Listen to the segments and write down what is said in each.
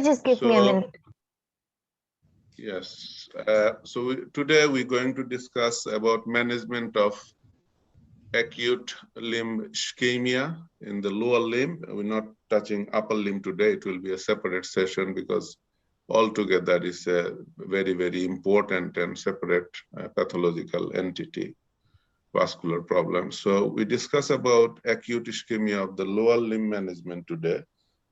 Just give me a minute. Yes. Today we're going to discuss about management of acute limb ischemia in the lower limb. We're not touching upper limb today. It will be a separate session because altogether is a very, very important and separate pathological entity, vascular problem. So we discuss about acute ischemia of the lower limb management today.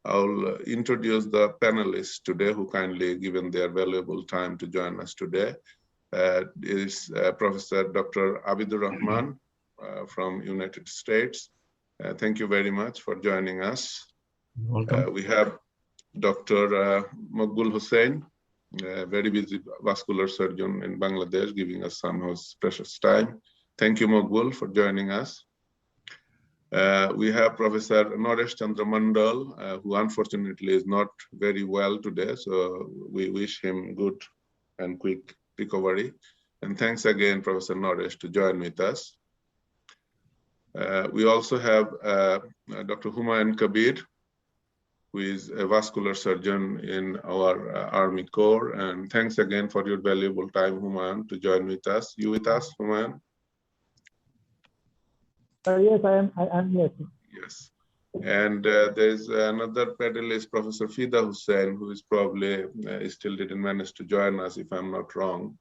I'll introduce the panelists today who kindly given their valuable time to join us today. Is Professor Dr. Abidur Rahman from United States. Thank you very much for joining us. Welcome. We have Dr. Maqbul Hussain, a very busy vascular surgeon in Bangladesh, giving us some of his precious time. Thank you, Maqbul, for joining us. We have Professor Naresh Chandra Mandal, who unfortunately is not very well today, so we wish him good and quick recovery. And thanks again, Professor Naresh, to join with us. We also have Dr. Humayun Kabir, who is a vascular surgeon in our Army Corps. And thanks again for your valuable time, Humayun, to join with us. You with us, Humayun? Yes, I am here. Yes. And there's another panelist, Professor Fida Hussain, who is probably still didn't manage to join us, if I'm not wrong.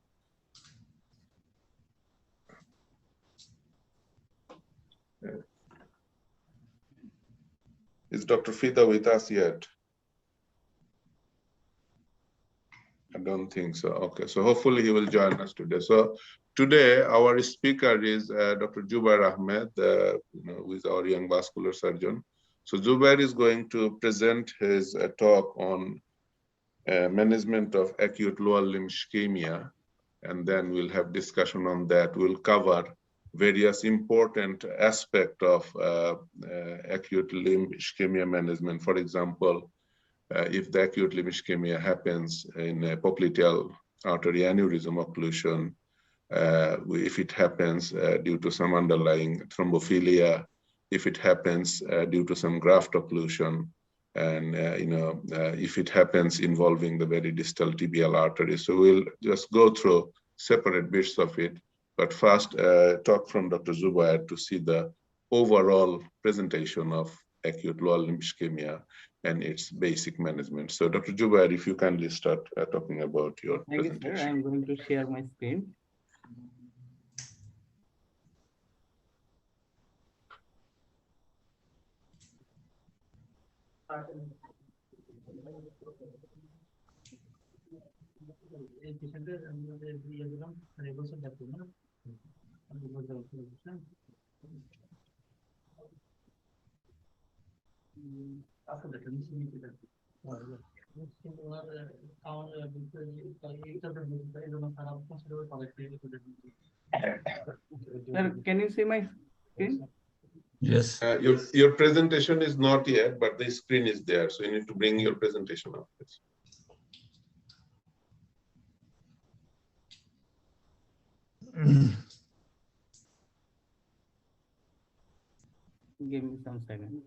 Is Dr. Fida with us yet? I don't think so. Okay, so hopefully he will join us today. So today our speaker is Dr. Jubair Ahmed, who is our young vascular surgeon. So Jubair is going to present his talk on management of acute lower limb ischemia, and then we'll have discussion on that. We'll cover various important aspects of acute limb ischemia management. For example, if the acute limb ischemia happens in a popliteal artery aneurysm occlusion, if it happens due to some underlying thrombophilia, if it happens due to some graft occlusion, and if it happens involving the very distal tibial artery. So we'll just go through separate bits of it, but first talk from Dr. Zubair to see the overall presentation of acute lower limb ischemia and its basic management. So Dr. Zubair, if you kindly start talking about your presentation. Thank you, sir. I'm going to share my screen. Sir, can you see my screen? Yes. Your presentation is not yet, but the screen is there. So you need to bring your presentation up. Give me some seconds.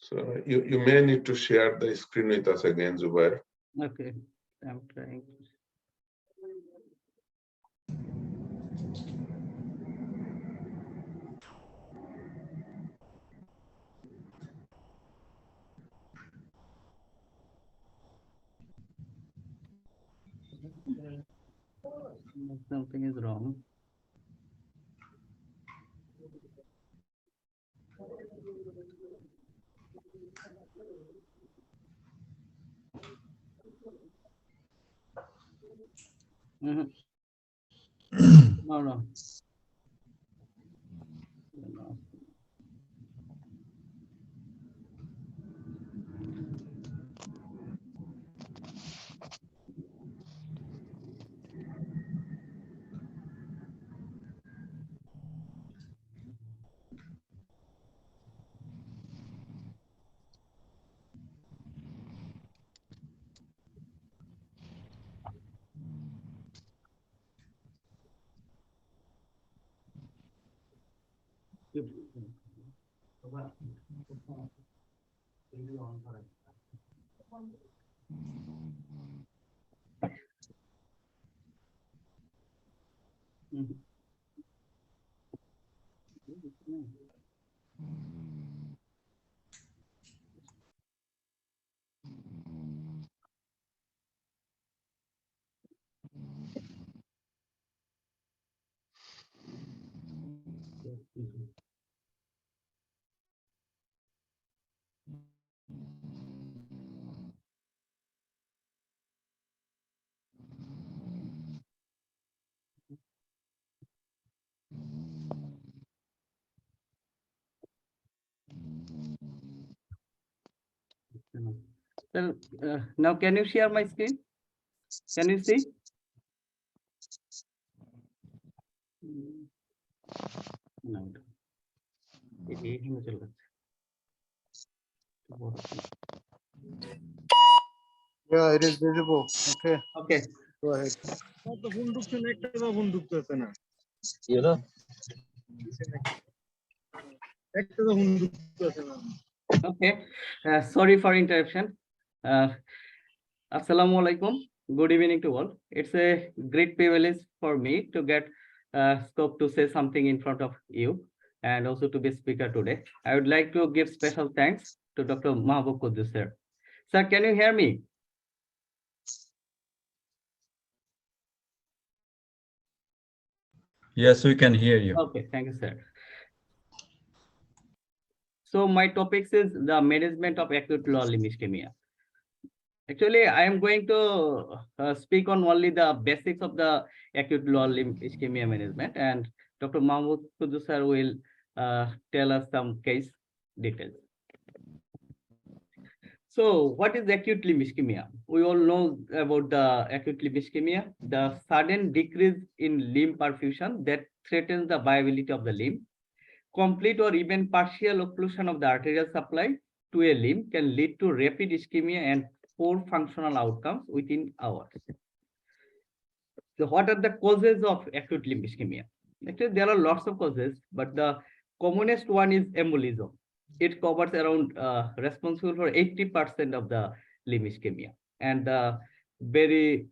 So you may need to share the screen with us again, Zubair. Okay, I'm trying. Something is wrong. No. No. So, now can you share my screen? Can you see? No. Yeah, it is visible. Okay, Okay. go ahead. Okay. Sorry for interruption. Assalamu alaikum. Good evening to all. It's a great privilege for me to get scope to say something in front of you and also to be speaker today. I would like to give special thanks to Dr. Mahbub Kudus sir. Sir, can you hear me? Yes, we can hear you. Okay, thank you, sir. So my topic is the management of acute lower limb ischemia. Actually, I am going to speak on only the basics of the acute lower limb ischemia management, and Dr. Mahmoud Kudus sir will tell us some case details. So what is acute limb ischemia? We all know about the acute limb ischemia, the sudden decrease in limb perfusion that threatens the viability of the limb. Complete or even partial occlusion of the arterial supply to a limb can lead to rapid ischemia and poor functional outcomes within hours. So what are the causes of acute limb ischemia? Actually, there are lots of causes, but the commonest one is embolism. It covers around responsible for 80% of the limb ischemia, and the very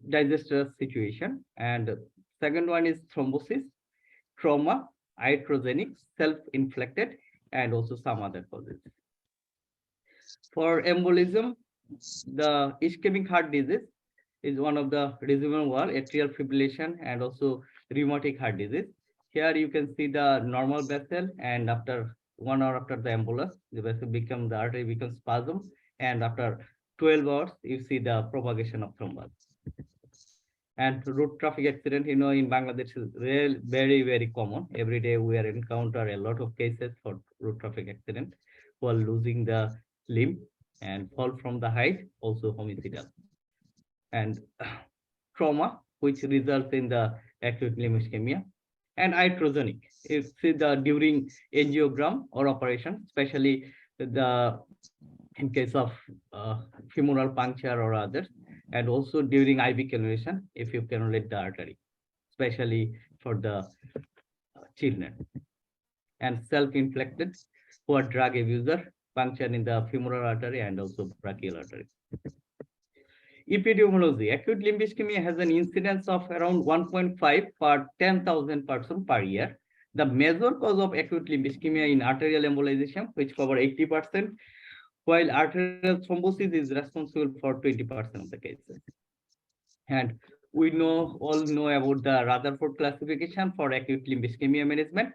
disastrous situation. And second one is thrombosis, trauma, iatrogenic, self-inflicted, and also some other causes. For embolism, the ischemic heart disease is one of the residual wall, atrial fibrillation, and also rheumatic heart disease. Here you can see the normal vessel, and after 1 hour after the embolus, the vessel becomes, the artery becomes spasm, and after 12 hours, you see the propagation of thrombus. And road traffic accident, in Bangladesh is very, very common. Every day we are encounter a lot of cases for road traffic accident who are losing the limb and fall from the height, also homicidal. And trauma, which results in the acute limb ischemia, and iatrogenic. It's during angiogram or operation, especially in case of femoral puncture or others, and also during IV cannulation, if you cannulate the artery, especially for the children. And self-inflicted, who are drug abuser, puncture in the femoral artery and also brachial artery. Epidemiology, acute limb ischemia has an incidence of around 1.5 per 10,000 persons per year. The major cause of acute limb ischemia in arterial embolization, which cover 80%, while arterial thrombosis is responsible for 20% of the cases. And we all know about the Rutherford classification for acute limb ischemia management,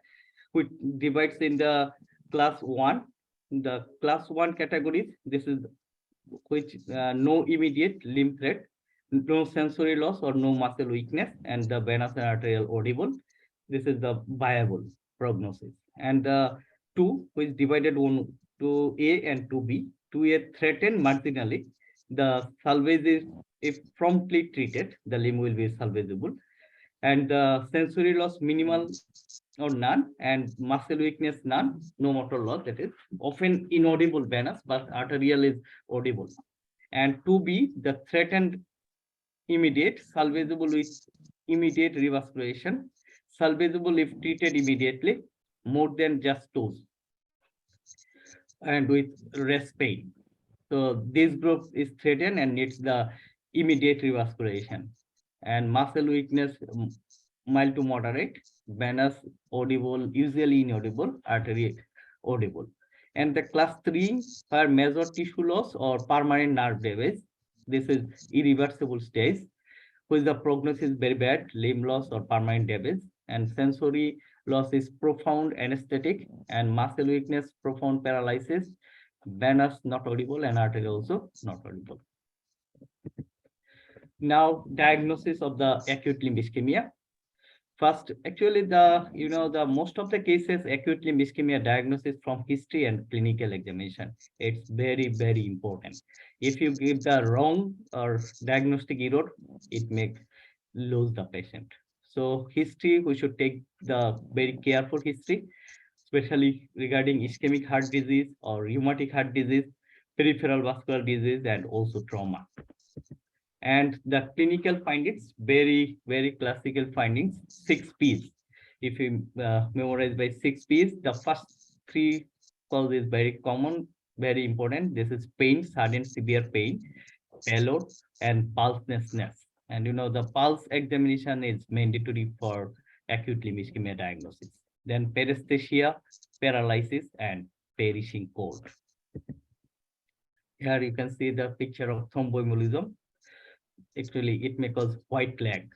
which divides in the class 1. The class 1 categories, this is which no immediate limb threat, no sensory loss or no muscle weakness, and the venous and arterial audible. This is the viable prognosis. And the 2, which divided on to A and to B. 2A threatened marginally. The salvage is, if promptly treated, the limb will be salvageable. And the sensory loss minimal or none, and muscle weakness none, no motor loss, that is often inaudible venous, but arterial is audible. And 2B, the threatened immediate, salvageable with immediate revascularization, salvageable if treated immediately, more than just toes, and with rest pain. So this group is threatened and needs the immediate revascularization. And muscle weakness, mild to moderate, venous audible, usually inaudible, artery audible. And the class 3 are major tissue loss or permanent nerve damage. This is irreversible stage, which the prognosis is very bad, limb loss or permanent damage. And sensory loss is profound anesthetic, and muscle weakness, profound paralysis, venous not audible, and artery also not audible. Now, diagnosis of the acute limb ischemia. First, actually, the most of the cases, acute limb ischemia diagnosis from history and clinical examination. It's very, very important. If you give the wrong or diagnostic error, it may lose the patient. So history, we should take the very careful history, especially regarding ischemic heart disease or rheumatic heart disease, peripheral vascular disease, and also trauma. And the clinical findings, very, very classical findings, 6 P's. If you memorize by 6 P's, the first 3 cause is very common, very important. This is pain, sudden severe pain, pallor, and pulselessness. And the pulse examination is mandatory for acute limb ischemia diagnosis. Then paresthesia, paralysis, and perishing cold. Here you can see the picture of thromboembolism. Actually, it may cause white flag,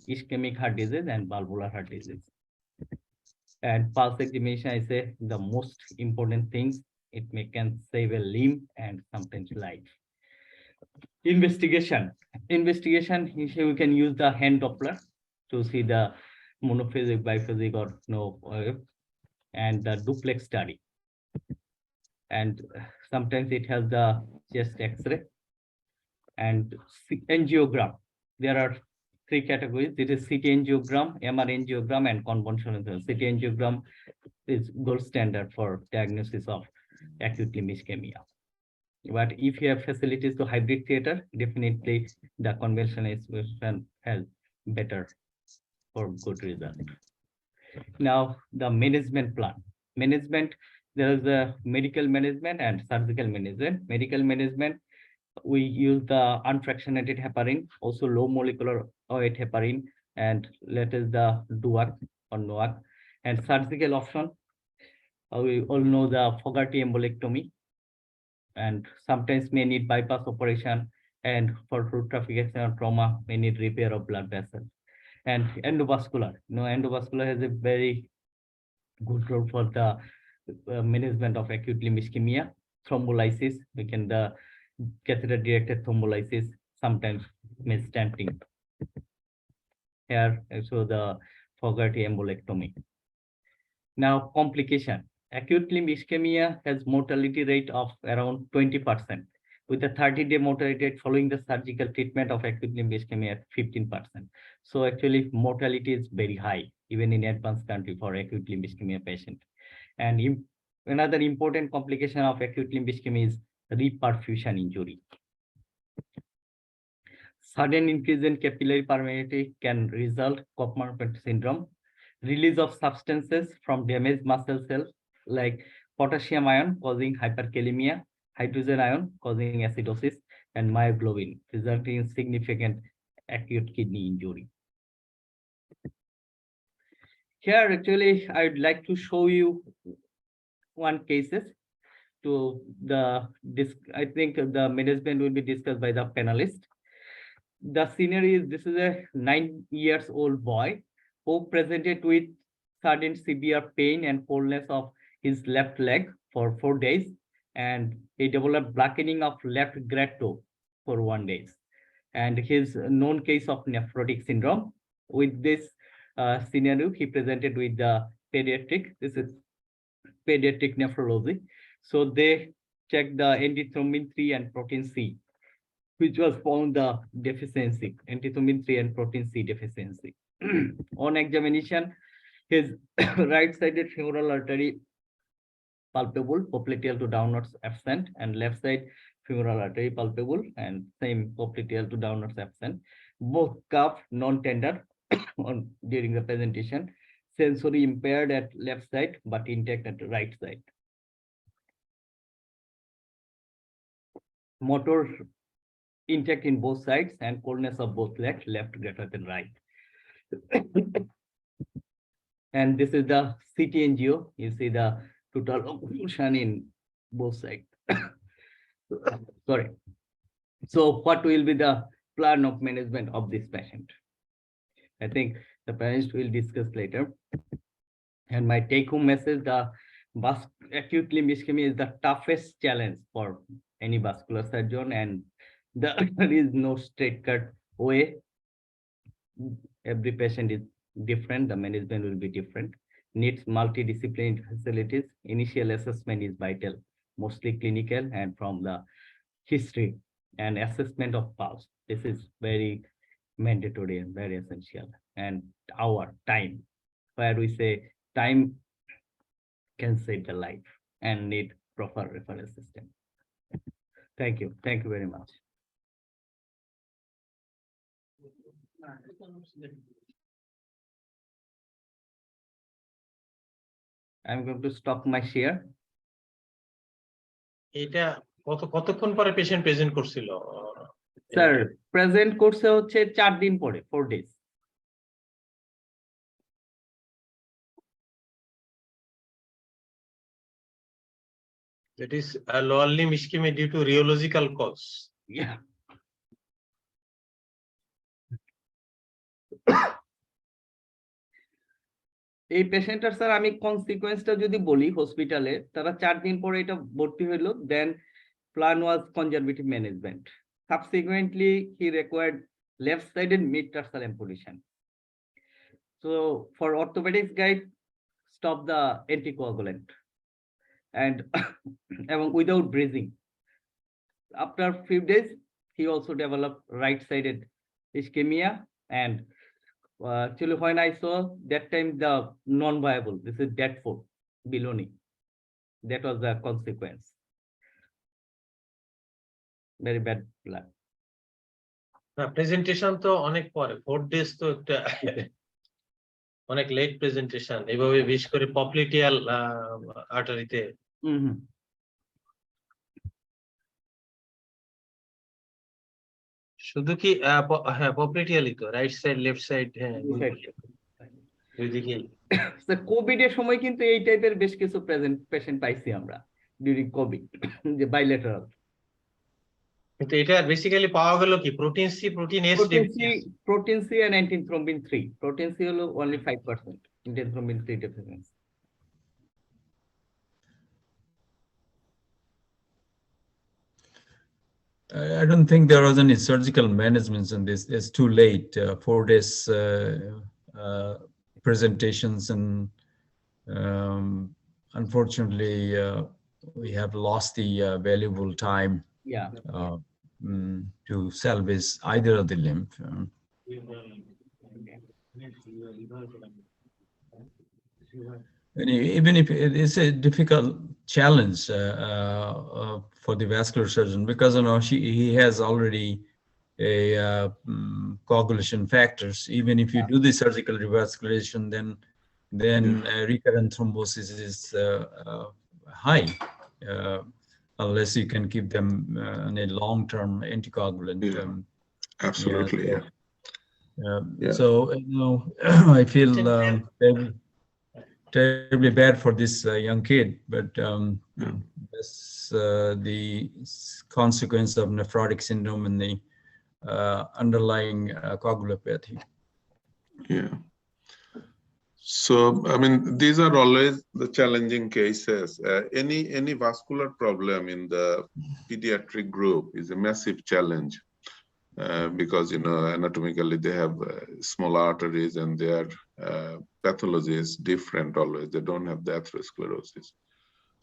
ischemic heart disease, and valvular heart disease. And pulse examination is the most important things. It can save a limb and sometimes life. Investigation. Here we can use the hand Doppler to see the monophasic, biphasic, or no, and the duplex study. And sometimes it has the chest X-ray and angiogram. There are 3 categories. It is CT angiogram, MR angiogram, and conventional. CT angiogram is gold standard for diagnosis of acute limb ischemia. But if you have facilities to hybrid theater, definitely the conventional institution has better for good result. Now, the management plan. There is a medical management and surgical management. Medical management, we use the unfractionated heparin, also low molecular weight heparin, and let us the DUAC or NOAC. And surgical option, we all know the Fogarty embolectomy, and sometimes may need bypass operation, and for root traffication or trauma may need repair of blood vessels. And endovascular, endovascular has a very good role for the management of acute limb ischemia. Thrombolysis, we can the catheter directed thrombolysis, sometimes may stenting. Here also the Fogarty embolectomy. Now, complication. Acute limb ischemia has mortality rate of around 20%, with a 30-day mortality rate following the surgical treatment of acute limb ischemia at 15%. So actually mortality is very high, even in advanced country for acute limb ischemia patient. And another important complication of acute limb ischemia is reperfusion injury. Sudden increase in capillary permeability can result Kaufman syndrome. Release of substances from damaged muscle cells like potassium ion causing hyperkalemia, hydrogen ion causing acidosis, and myoglobin resulting in significant acute kidney injury. Here, actually, I would like to show you one cases to the I think the management will be discussed by the panelists. The scenario is, this is a 9-year-old boy who presented with sudden severe pain and coldness of his left leg for 4 days, and he developed blackening of left great toe for 1 day. And his known case of nephrotic syndrome. With this scenario, he presented with the pediatric. This is pediatric nephrology. So they checked the antithrombin 3 and protein C, which was found the deficiency, antithrombin 3 and protein C deficiency. On examination, his right-sided femoral artery palpable, popliteal to downwards absent, and left side femoral artery palpable, and same popliteal to downwards absent. Both cuff non-tender during the presentation. sensory impaired at left side, but intact at the right side. Motor intact in both sides and coldness of both legs, left greater than right. And this is the CT NGO. You see the total occlusion in both sides. Sorry. So what will be the plan of management of this patient? I think the parents will discuss later. And my take-home message, the acute limb ischemia is the toughest challenge for any vascular surgeon, and there is no straight-cut way. Every patient is different, the management will be different, needs multidisciplinary facilities. Initial assessment is vital, mostly clinical and from the history, and assessment of pulse. This is very mandatory and very essential. And our time, where we say time can save the life and need proper reference system. Thank you. Thank you very much. I'm going to stop my share. এটা কতক্ষণ পরে patient present করছিল? Sir present করছে হচ্ছে 4 দিন পরে, 4 days. That is a lower limb ischemia due to rheological cause. Yeah. এই পেশেন্টটার sir আমি কনসিকোয়েন্সটা যদি বলি, হসপিটালে তারা 4 দিন পরে এটা ভর্তি হইলো, দেন plan was conservative management. Subsequently, he required left-sided mid-tarsal amputation. So for orthopedics guide, stop the anticoagulant and without breathing. After few days, he also developed right-sided ischemia, and actually when I saw that time the non-viable, this is dead foot below knee. That was the consequence. Very bad luck. না presentation তো অনেক পরে, 4 days তো একটা অনেক late presentation, এভাবে বিশেষ করে পপলিটিয়াল আর্টারিতে। শুধু কি হ্যাঁ পপলিটিয়ালই তো, রাইট সাইড লেফট সাইড, হ্যাঁ দুই দিকে। স্যার কোভিড এর সময় কিন্তু এই টাইপের বেশ কিছু পেশেন্ট পাইছি আমরা ডিউরিং কোভিড, যে বাইলেটারাল। কিন্তু এটা বেসিক্যালি পাওয়া গেল কি protein C, protein S, protein C and antithrombin 3। Protein C হলো only 5%, antithrombin 3 deficiency. I don't think there was any surgical management in this. It's too late. 4 days presentations, and unfortunately, we have lost the valuable time. Yeah. To salvage either of the limb. And even if it is a difficult challenge for the vascular surgeon, because he has already a coagulation factors. Even if you do the surgical revascularization, then recurrent thrombosis is high. Unless you can keep them on a long-term anticoagulant. Absolutely. So I feel terribly bad for this young kid, but that's the consequence of nephrotic syndrome and the underlying coagulopathy. Yeah. So, I mean, these are always the challenging cases. Any vascular problem in the pediatric group is a massive challenge because, anatomically they have small arteries and their pathology is different always. They don't have the atherosclerosis.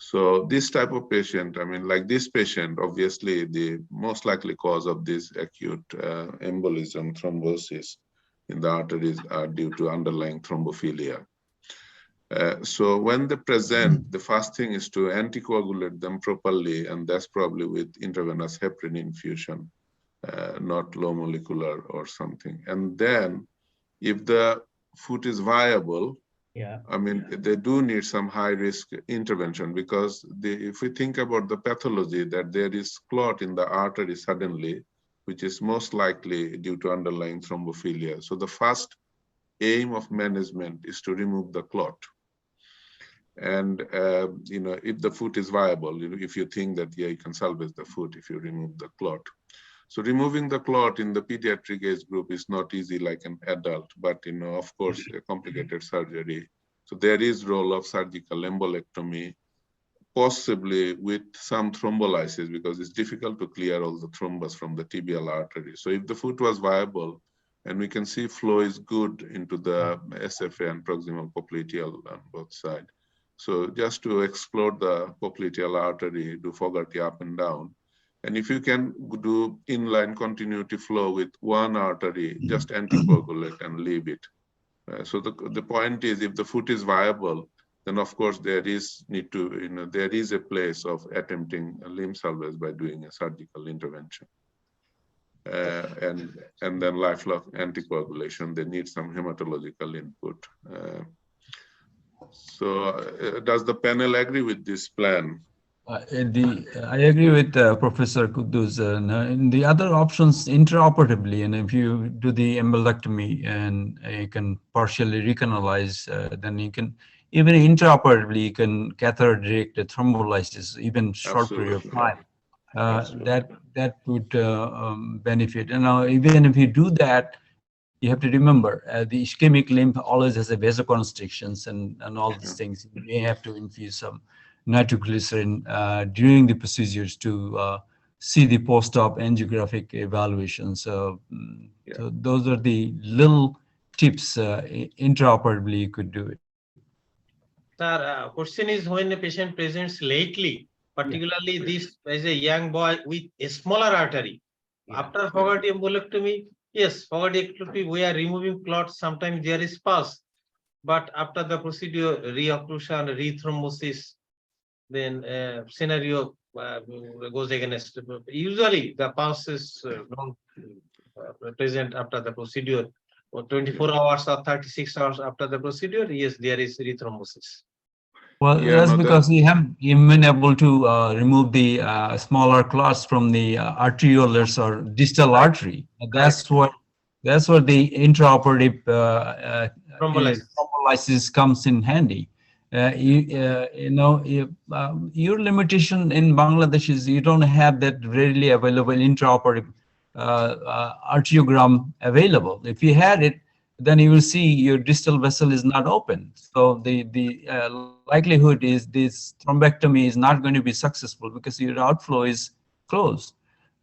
So this type of patient, I mean, like this patient, obviously the most likely cause of this acute embolism, thrombosis in the arteries are due to underlying thrombophilia. So when they present, the first thing is to anticoagulate them properly, and that's probably with intravenous heparin infusion, not low molecular or something. And then if the foot is viable, Yeah. I mean, they do need some high-risk intervention because if we think about the pathology that there is clot in the artery suddenly, which is most likely due to underlying thrombophilia. So the first aim of management is to remove the clot. And, if the foot is viable, if you think that, yeah, you can salvage the foot if you remove the clot. So removing the clot in the pediatric age group is not easy like an adult, but, of course, a complicated surgery. So there is role of surgical embolectomy, possibly with some thrombolysis, because it's difficult to clear all the thrombus from the tibial artery. So if the foot was viable, and we can see flow is good into the SFA and proximal popliteal on both sides. So just to explore the popliteal artery, do Fogarty up and down. And if you can do inline continuity flow with one artery, just anticoagulate and leave it. So the point is, if the foot is viable, then of course there is there is a place of attempting a limb salvage by doing a surgical intervention. And then lifelong anticoagulation, they need some hematological input. Does the panel agree with this plan? I agree with Professor Kudus. And the other options intraoperatively, and if you do the embolectomy and you can partially recanalize, then you can, even intraoperatively, you can catheter direct thrombolysis, even short period of time. That would benefit. And now, even if you do that, you have to remember the ischemic limb always has a vasoconstrictions and all these things. You may have to infuse some nitroglycerin during the procedures to see the post-op angiographic evaluation. So those are the little tips intraoperatively you could do it. Sir, question is, when a patient presents lately, particularly this as a young boy with a smaller artery, after Fogarty embolectomy, yes, Fogarty embolectomy, we are removing clots. Sometimes there is pus, but after the procedure, reocclusion, rethrombosis, then scenario goes against. Usually, the pus is not present after the procedure. Or 24 hours or 36 hours after the procedure, yes, there is rethrombosis. Well, that's because you haven't been able to remove the smaller clots from the arterioles or distal artery. That's what the intraoperative thrombolysis comes in handy. Your limitation in Bangladesh is you don't have that readily available intraoperative arteriogram available. If you had it, then you will see your distal vessel is not open. So the likelihood is this thrombectomy is not going to be successful because your outflow is closed.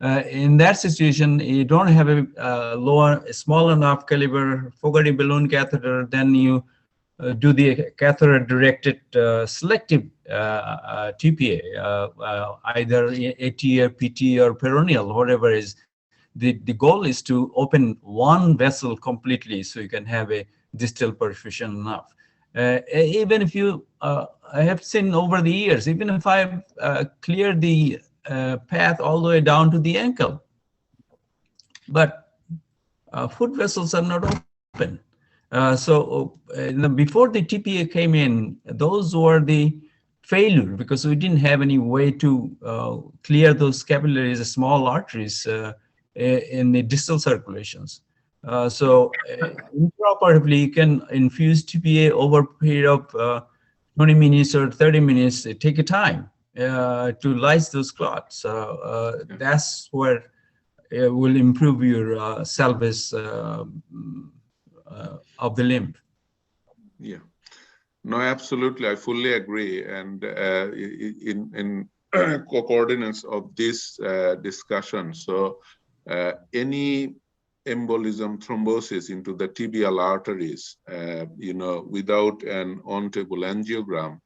In that situation, you don't have a small enough caliber Fogarty balloon catheter, then you do the catheter-directed selective TPA, either AT or PT or peroneal, whatever is. The goal is to open one vessel completely so you can have a distal perfusion enough. Even if you, I have seen over the years, even if I clear the path all the way down to the ankle, but foot vessels are not open. Before the TPA came in, those were the failure because we didn't have any way to clear those capillaries, small arteries in the distal circulations. Intraoperatively, you can infuse TPA over a period of 20 minutes or 30 minutes. Take a time to lyse those clots. That's where it will improve your salvage of the limb. Yeah, no, absolutely. I fully agree. And in coordinates of this discussion, so any embolism thrombosis into the tibial arteries, without an on-table angiogram,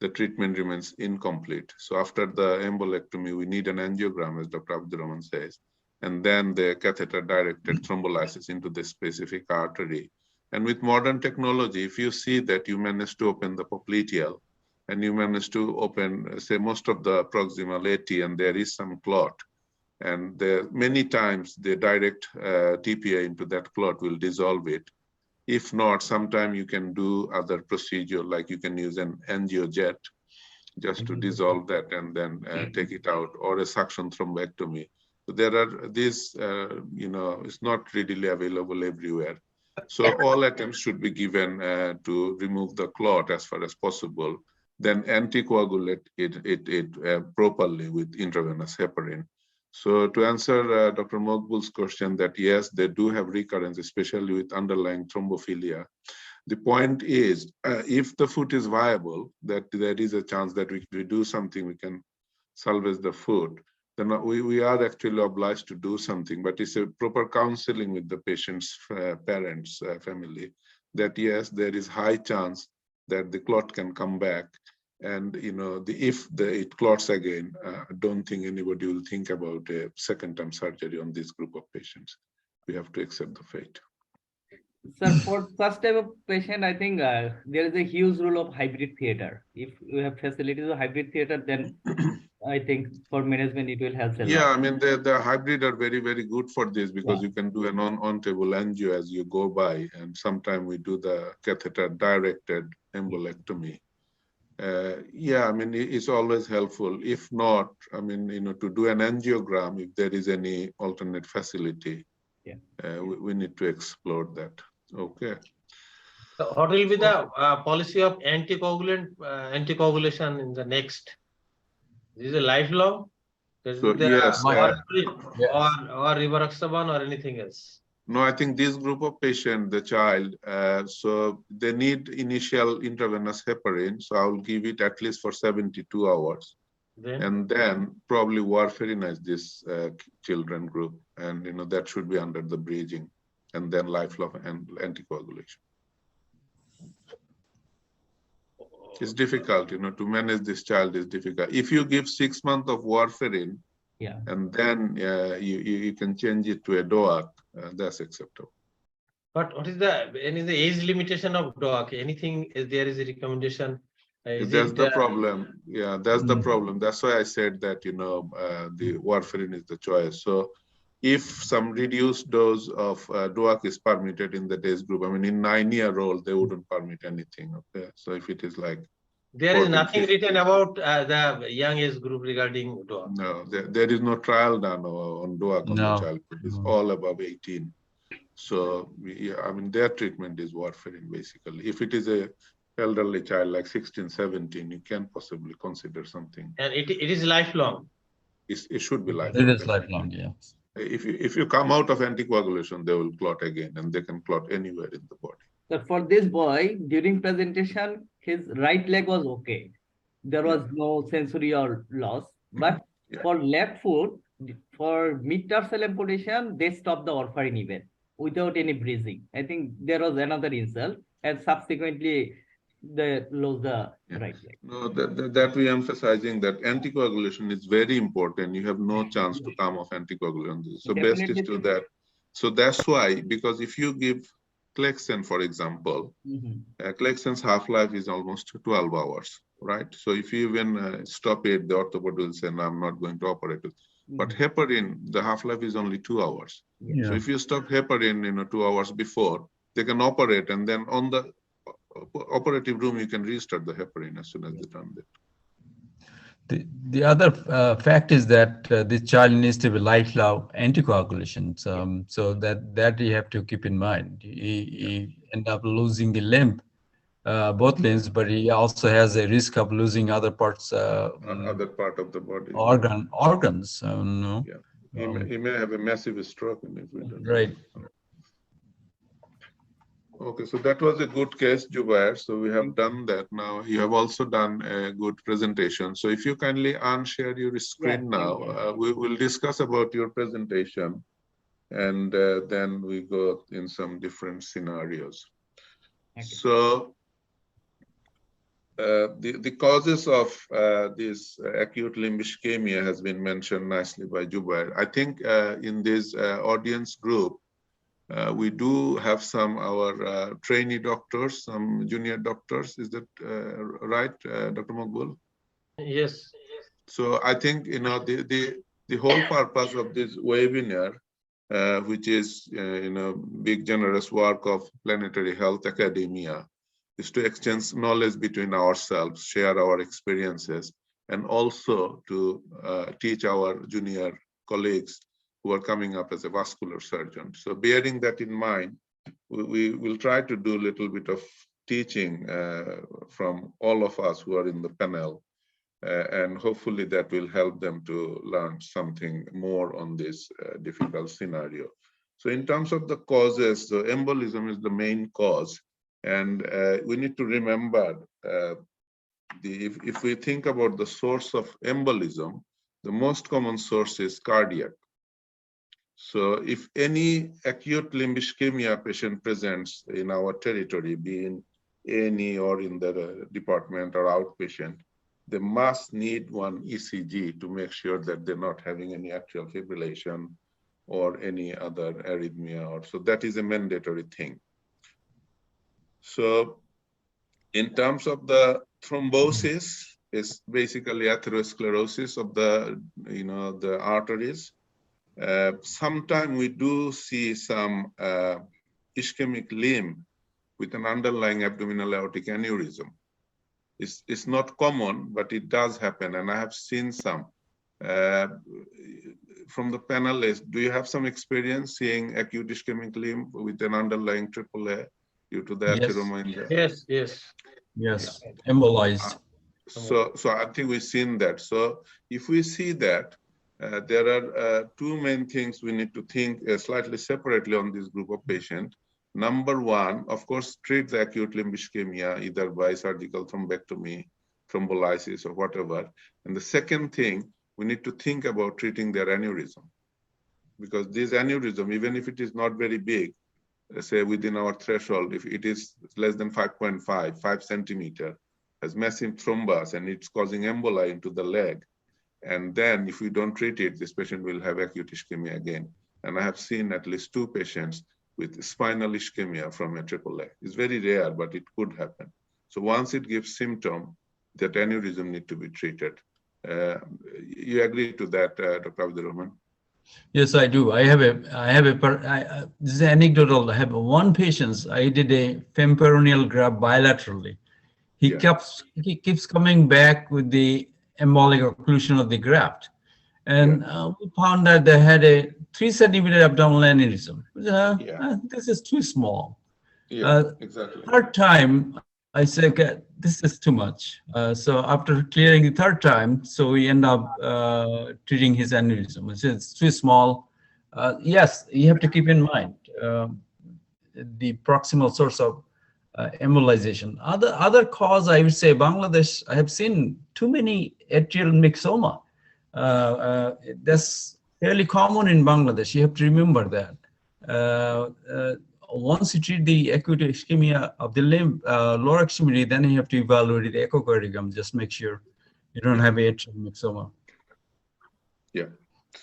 the treatment remains incomplete. So after the embolectomy, we need an angiogram, as Dr. Abdurrahman says, and then the catheter-directed thrombolysis into the specific artery. And with modern technology, if you see that you manage to open the popliteal and you manage to open, say, most of the proximal AT and there is some clot, and many times the direct TPA into that clot will dissolve it. If not, sometime you can do other procedure, like you can use an angiojet just to dissolve that and then take it out, or a suction thrombectomy. So there are these, it's not readily available everywhere. So all attempts should be given to remove the clot as far as possible, then anticoagulate it properly with intravenous heparin. So to answer Dr. Mokbul's question that yes, they do have recurrence, especially with underlying thrombophilia. The point is, if the foot is viable, that there is a chance that we do something, we can salvage the foot, then we are actually obliged to do something, but it's a proper counseling with the patient's parents, family, that yes, there is high chance that the clot can come back. And if it clots again, I don't think anybody will think about a second-time surgery on this group of patients. We have to accept the fate. Sir, for such type of patient, I think there is a huge role of hybrid theater. If you have facilities of hybrid theater, then I think for management it will help a lot. Yeah, I mean the hybrid are very, very good for this, because you can do an on-table angio as you go by, and sometimes we do the catheter directed embolectomy. Yeah, I mean it's always helpful. If not, I mean to do an angiogram, if there is any alternate facility, we need to explore that. Okay. So what will be the policy of anticoagulation in the next? Is it lifelong? So yes, or rivaroxaban or anything else? no, I think this group of patient, the child, so they need initial intravenous heparin. So I will give it at least for 72 hours. And then probably warfarinize this children group. And that should be under the bridging, and then lifelong and anticoagulation. It's difficult, to manage this child is difficult. If you give 6 months of warfarin, and then you can change it to a DOAC, that's acceptable. But what is the age limitation of DOAC? Anything, is there is a recommendation? That's the problem. Yeah, that's the problem. That's why I said that, the warfarin is the choice. So if some reduced dose of DOAC is permitted in the DAYS group, I mean, in 9-year-old, they wouldn't permit anything. Okay, so if it is like there is nothing written about the young age group regarding DOAC. No, there is no trial done on DOAC on the child. It's all above 18. So I mean, their treatment is warfarin basically. If it is a elderly child like 16, 17, you can possibly consider something. And it is lifelong. It should be lifelong. It is lifelong, yeah. If you come out of anticoagulation, they will clot again, and they can clot anywhere in the body. So for this boy, during presentation, his right leg was okay. There was no sensory or loss. But for left foot, for mid-tarsal amputation, they stopped the warfarin even without any breathing. I think there was another insult, and subsequently they lost the right leg. No, that we emphasizing that anticoagulation is very important. You have no chance to come off anticoagulation. So best is to that. So that's why, because if you give Clexane, for example, Clexane's half-life is almost 12 hours, right? So if you even stop it, the orthopod will say, no, I'm not going to operate it. But heparin, the half-life is only 2 hours. So if you stop heparin, 2 hours before, they can operate, and then on the operative room, you can restart the heparin as soon as they done that. The other fact is that this child needs to be lifelong anticoagulation. So that you have to keep in mind. He end up losing the limb, both limbs, but he also has a risk of losing other parts. Other part of the body. Organs. No. Yeah. He may have a massive stroke. If we don't right. Okay, so that was a good case, Jubair. So we have done that. Now you have also done a good presentation. So if you kindly unshare your screen now, we will discuss about your presentation, and then we go in some different scenarios. Okay. So the causes of this acute limb ischemia has been mentioned nicely by Jubair. I think in this audience group, we do have some our trainee doctors, some junior doctors. Is that right, Dr. Mokbul? Yes. So I think the whole purpose of this webinar which is big generous work of Planetary Health Academia, is to exchange knowledge between ourselves, share our experiences, and also to teach our junior colleagues who are coming up as a vascular surgeon. So bearing that in mind, we will try to do a little bit of teaching from all of us who are in the panel, and hopefully that will help them to learn something more on this difficult scenario. So in terms of the causes, the embolism is the main cause, and we need to remember if we think about the source of embolism, the most common source is cardiac. So if any acute limb ischemia patient presents in our territory, be in A&E or in the department or outpatient, they must need one ECG to make sure that they're not having any atrial fibrillation or any other arrhythmia. Or so that is a mandatory thing. So in terms of the thrombosis, is basically atherosclerosis of the arteries. Sometimes we do see some ischemic limb with an underlying abdominal aortic aneurysm. It's not common, but it does happen, and I have seen some. From the panelists, do you have some experience seeing acute ischemic limb with an underlying AAA due to the atheroma in there? Yes. Embolized. So I think we've seen that. So if we see that, there are two main things we need to think slightly separately on this group of patients. Number one, of course, treat the acute limb ischemia either by surgical thrombectomy, thrombolysis, or whatever. And the second thing, we need to think about treating their aneurysm. Because this aneurysm, even if it is not very big, say within our threshold, if it is less than 5.5, 5 centimeter, has massive thrombus and it's causing emboli into the leg. And then if we don't treat it, this patient will have acute ischemia again. And I have seen at least 2 patients with spinal ischemia from a AAA. It's very rare, but it could happen. So once it gives symptom, that aneurysm need to be treated. You agree to that, Dr. Abdurrahman? Yes, I do. This is anecdotal. I have one patient. I did a femperoneal graft bilaterally. He keeps coming back with the embolic occlusion of the graft, and we found that they had a 3 centimeter abdominal aneurysm. This is too small. Exactly. Third time, I said, okay, this is too much. So after clearing the third time, so we end up treating his aneurysm. It's too small. Yes, you have to keep in mind the proximal source of embolization. Other cause, I would say, Bangladesh, I have seen too many atrial myxoma. That's fairly common in Bangladesh. You have to remember that. Once you treat the acute ischemia of the limb, lower extremity, then you have to evaluate the echocardiogram. Just make sure you don't have atrial myxoma. Yeah.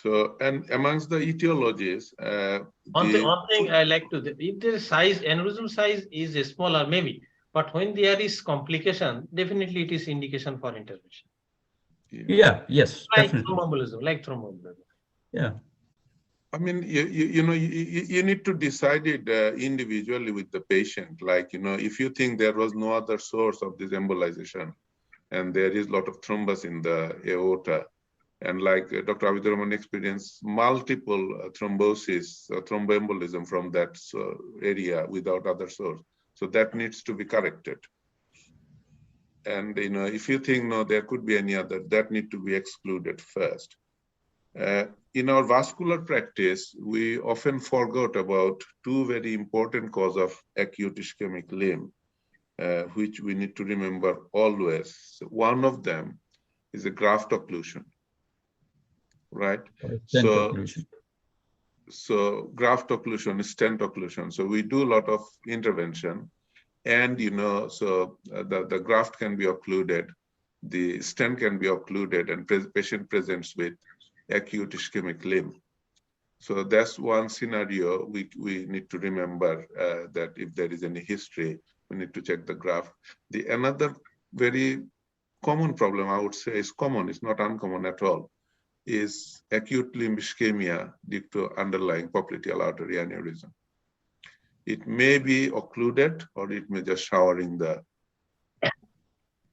So, and amongst the etiologies, One thing I like to, if the size, aneurysm size is smaller, maybe, but when there is complication, definitely it is indication for intervention. Yes, like definitely. thromboembolism. Yeah. I mean, you need to decide it individually with the patient. Like, if you think there was no other source of this embolization and there is a lot of thrombus in the aorta, and like Dr. Abdurrahman experienced multiple thrombosis, thromboembolism from that area without other source. So that needs to be corrected. And, if you think, no, there could be any other, that need to be excluded first. In our vascular practice, we often forgot about 2 very important causes of acute ischemic limb, which we need to remember always. So one of them is a graft occlusion, right? So graft occlusion is stent occlusion. So we do a lot of intervention, and so the graft can be occluded, the stent can be occluded, and patient presents with acute ischemic limb. So that's one scenario we need to remember, that if there is any history, we need to check the graft. Another very common problem, I would say, is common, it's not uncommon at all. is acute limb ischemia due to underlying popliteal artery aneurysm. It may be occluded or it may just showering the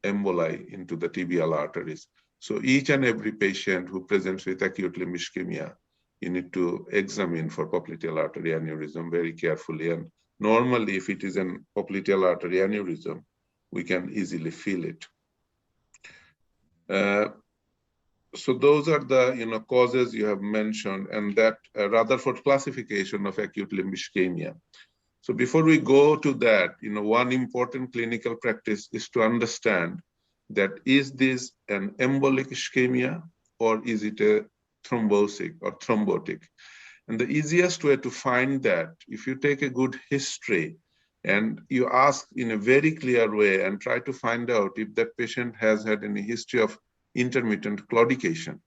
emboli into the tibial arteries. So each and every patient who presents with acute limb ischemia, you need to examine for popliteal artery aneurysm very carefully. And normally, if it is an popliteal artery aneurysm, we can easily feel it. So those are the causes you have mentioned, and that Rutherford classification of acute limb ischemia. So before we go to that, one important clinical practice is to understand that is this an embolic ischemia or is it a thrombosic or thrombotic? And the easiest way to find that, if you take a good history and you ask in a very clear way and try to find out if that patient has had any history of intermittent claudication,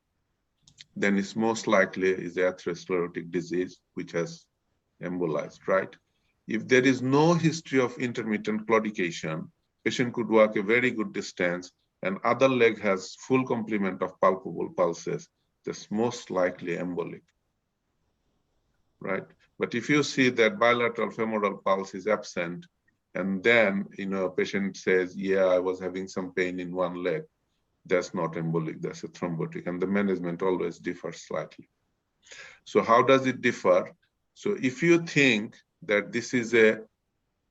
then it's most likely is atherosclerotic disease which has embolized, right? If there is no history of intermittent claudication, patient could walk a very good distance and other leg has full complement of palpable pulses, that's most likely embolic, right? But if you see that bilateral femoral pulse is absent, and then patient says, yeah, I was having some pain in one leg, that's not embolic, that's a thrombotic, and the management always differs slightly. So how does it differ? So if you think that this is a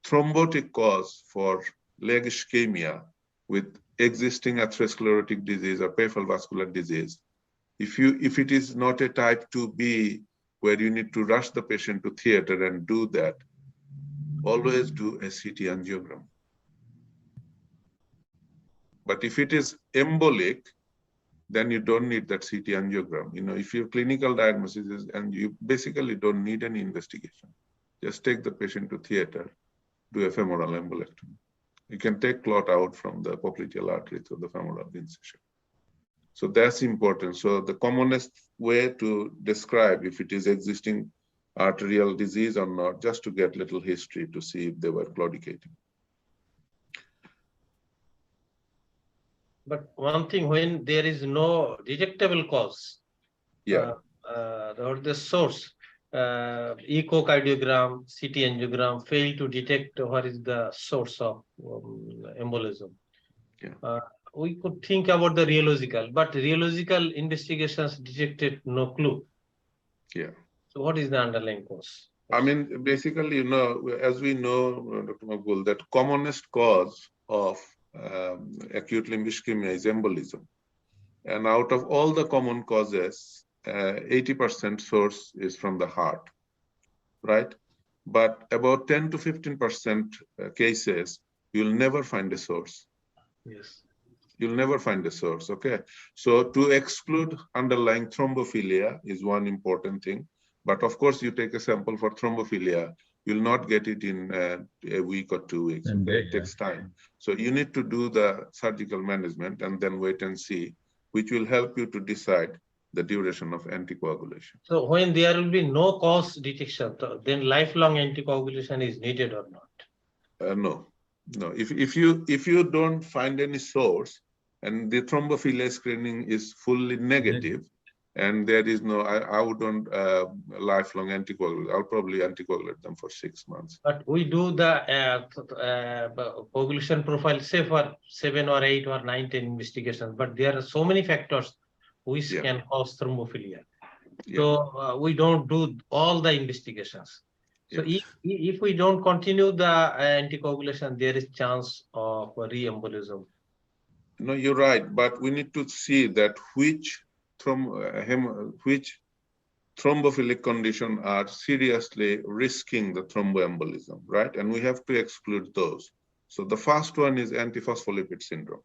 thrombotic cause for leg ischemia with existing atherosclerotic disease or peripheral vascular disease, if it is not a type 2B where you need to rush the patient to theater and do that, always do a CT angiogram. But if it is embolic, then you don't need that CT angiogram. If your clinical diagnosis is, and you basically don't need any investigation, just take the patient to theater, do a femoral embolectomy. You can take clot out from the popliteal artery through the femoral incision. So that's important. So the commonest way to describe if it is existing arterial disease or not, just to get little history to see if they were claudicating. But one thing, when there is no detectable cause, Yeah. Or the source, echocardiogram, CT angiogram fail to detect what is the source of embolism. Yeah. We could think about the rheological, but rheological investigations detected no clue. Yeah. So what is the underlying cause? I mean, basically, as we know, Dr. Makbul, that commonest cause of acute limb ischemia is embolism. And out of all the common causes, 80% source is from the heart, right? But about 10 to 15% cases, you'll never find a source. Yes. You'll never find a source, okay? So to exclude underlying thrombophilia is one important thing. But of course, you take a sample for thrombophilia, you'll not get it in a week or 2 weeks. Okay? It takes time. So you need to do the surgical management and then wait and see, which will help you to decide the duration of anticoagulation. So when there will be no cause detection, then lifelong anticoagulation is needed or not? No. If you don't find any source and the thrombophilia screening is fully negative, and there is no, I wouldn't lifelong anticoagulate. I'll probably anticoagulate them for 6 months. But we do the coagulation profile, say for 7 or 8 or 9, 10 investigations, but there are so many factors which can cause thrombophilia. Yeah. So we don't do all the investigations. So if we don't continue the anticoagulation, there is chance of re-embolism. No, you're right, but we need to see that which thrombophilic condition are seriously risking the thromboembolism, right? And we have to exclude those. So the first one is antiphospholipid syndrome.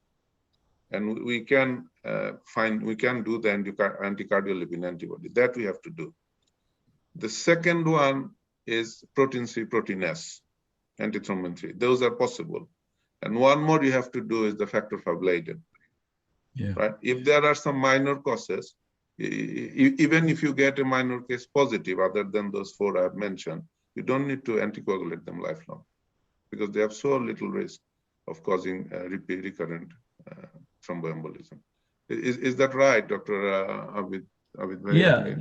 And we can do the anticardiolipin antibody. That we have to do. The second one is protein C, protein S, antithrombin 3. Those are possible. And one more you have to do is the factor V Leiden. Yeah. Right? If there are some minor causes, even if you get a minor case positive, other than those 4 I have mentioned, you don't need to anticoagulate them lifelong because they have so little risk of causing recurrent thromboembolism. Is that right, Dr. Abid? Abid bhai, Yeah,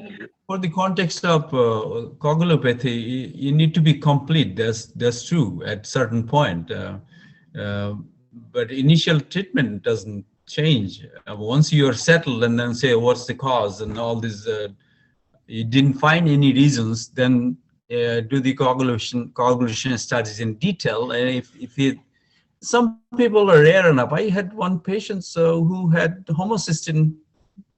for the context of coagulopathy, you need to be complete. That's true at certain point. But initial treatment doesn't change. Once you are settled and then say what's the cause and all this, you didn't find any reasons, then do the coagulation studies in detail. And some people are rare enough. I had one patient who had homocysteine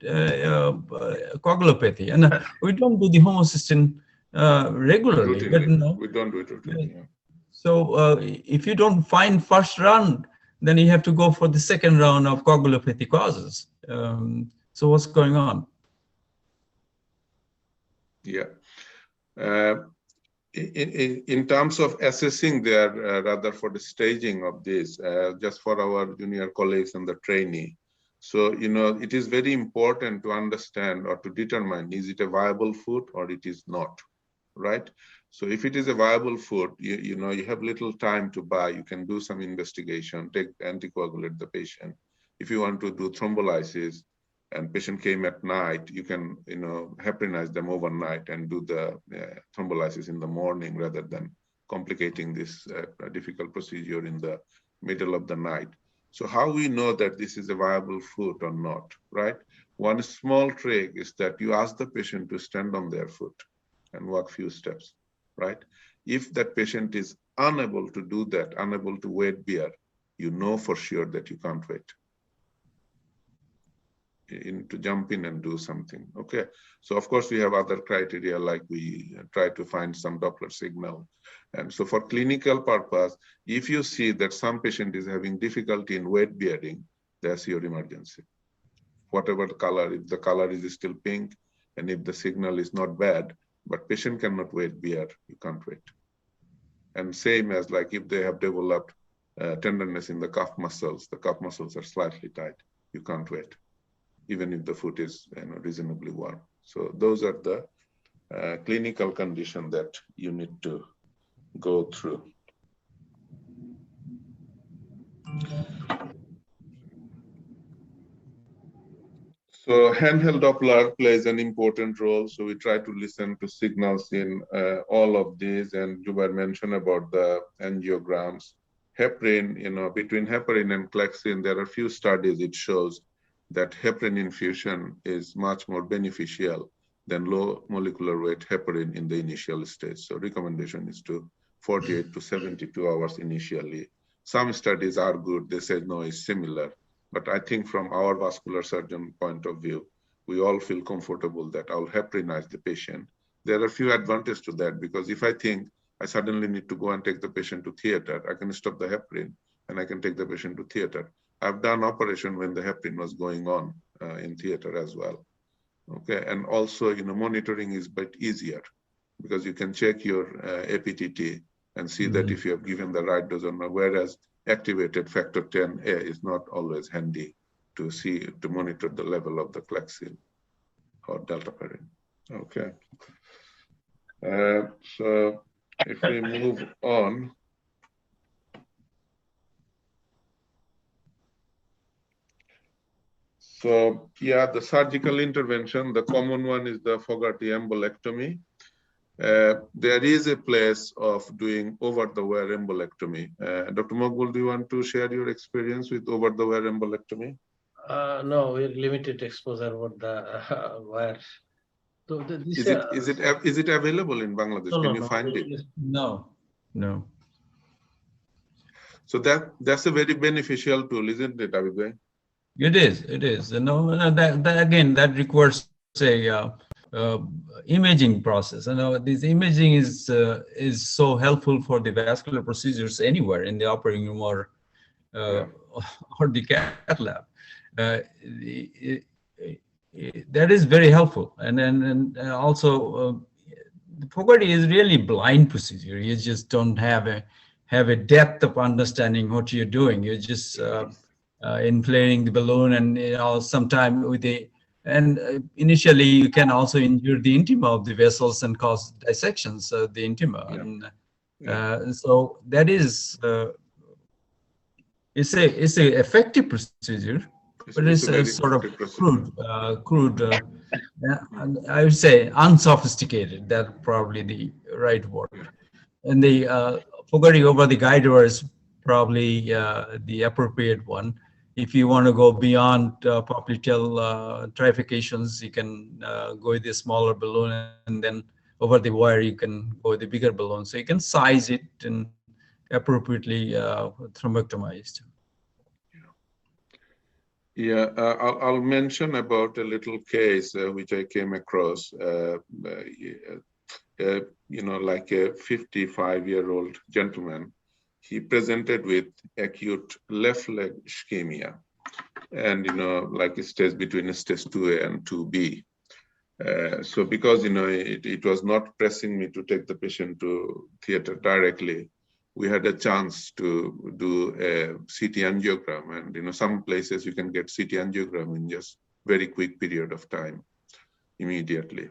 coagulopathy, and we don't do the homocysteine regularly. But routinely. no, We don't do it routinely. Yeah. so if you don't find first round, then you have to go for the second round of coagulopathy causes. So what's going on? Yeah. In terms of assessing their, rather for the staging of this, just for our junior colleagues and the trainee. So, it is very important to understand or to determine, is it a viable food or it is not, right? So if it is a viable food, you have little time to buy, you can do some investigation, anticoagulate the patient. If you want to do thrombolysis, and patient came at night, you can, heparinize them overnight and do the thrombolysis in the morning rather than complicating this difficult procedure in the middle of the night. So how we know that this is a viable foot or not, right? One small trick is that you ask the patient to stand on their foot and walk few steps, right? If that patient is unable to do that, unable to weight bear, you know for sure that you can't wait. To jump in and do something. Okay, so of course we have other criteria, like we try to find some Doppler signal. And so for clinical purpose, if you see that some patient is having difficulty in weight bearing, that's your emergency. Whatever the color, if the color is still pink and if the signal is not bad, but patient cannot weight bear, you can't wait. And same as like if they have developed tenderness in the cuff muscles are slightly tight, you can't wait, even if the foot is reasonably warm. So those are the clinical conditions that you need to go through. So handheld Doppler plays an important role. So we try to listen to signals in all of these, and Jubair mentioned about the angiograms. Heparin, between heparin and Clexine, there are few studies it shows that heparin infusion is much more beneficial than low molecular weight heparin in the initial stage. So recommendation is to 48 to 72 hours initially. Some studies are good, they say no, it's similar. But I think from our vascular surgeon point of view, we all feel comfortable that I'll heparinize the patient. There are few advantages to that, because if I think I suddenly need to go and take the patient to theater, I can stop the heparin and I can take the patient to theater. I've done operation when the heparin was going on in theater as well. Okay, and also, monitoring is a bit easier because you can check your APTT and see that if you have given the right dose or not, whereas activated factor 10A is not always handy to monitor the level of the Clexine or deltaparin. Okay. So if we move on. So yeah, the surgical intervention, the common one is the Fogarty embolectomy. There is a place of doing over-the-wire embolectomy. Dr. Mokbul, do you want to share your experience with over-the-wire embolectomy? No, we're limited exposure with the wire. So is it available in Bangladesh? Can you find it? No. So that's a very beneficial tool, isn't it, Abid? It is. That requires a imaging process. This imaging is so helpful for the vascular procedures anywhere in the operating room or the cath lab. That is very helpful, and also the Fogarty is really blind procedure. You just don't have a depth of understanding what you're doing. You're just inflating the balloon, and sometime initially you can also injure the intima of the vessels and cause dissections of the intima. So that is it's a effective procedure, but it's very sort of important procedure. crude, and I would say unsophisticated. That's probably the right word. And the Fogarty over the guide wire is probably the appropriate one. If you want to go beyond popliteal trifurcations, you can go with the smaller balloon, and then over the wire you can go with the bigger balloon. So you can size it and appropriately thrombectomized. Yeah, I'll mention about a little case which I came across. Like a 55-year-old gentleman, he presented with acute left leg ischemia, and like stage between stage 2A and 2B. So because it was not pressing me to take the patient to theater directly, we had a chance to do a CT angiogram, and some places you can get CT angiogram in just very quick period of time, immediately.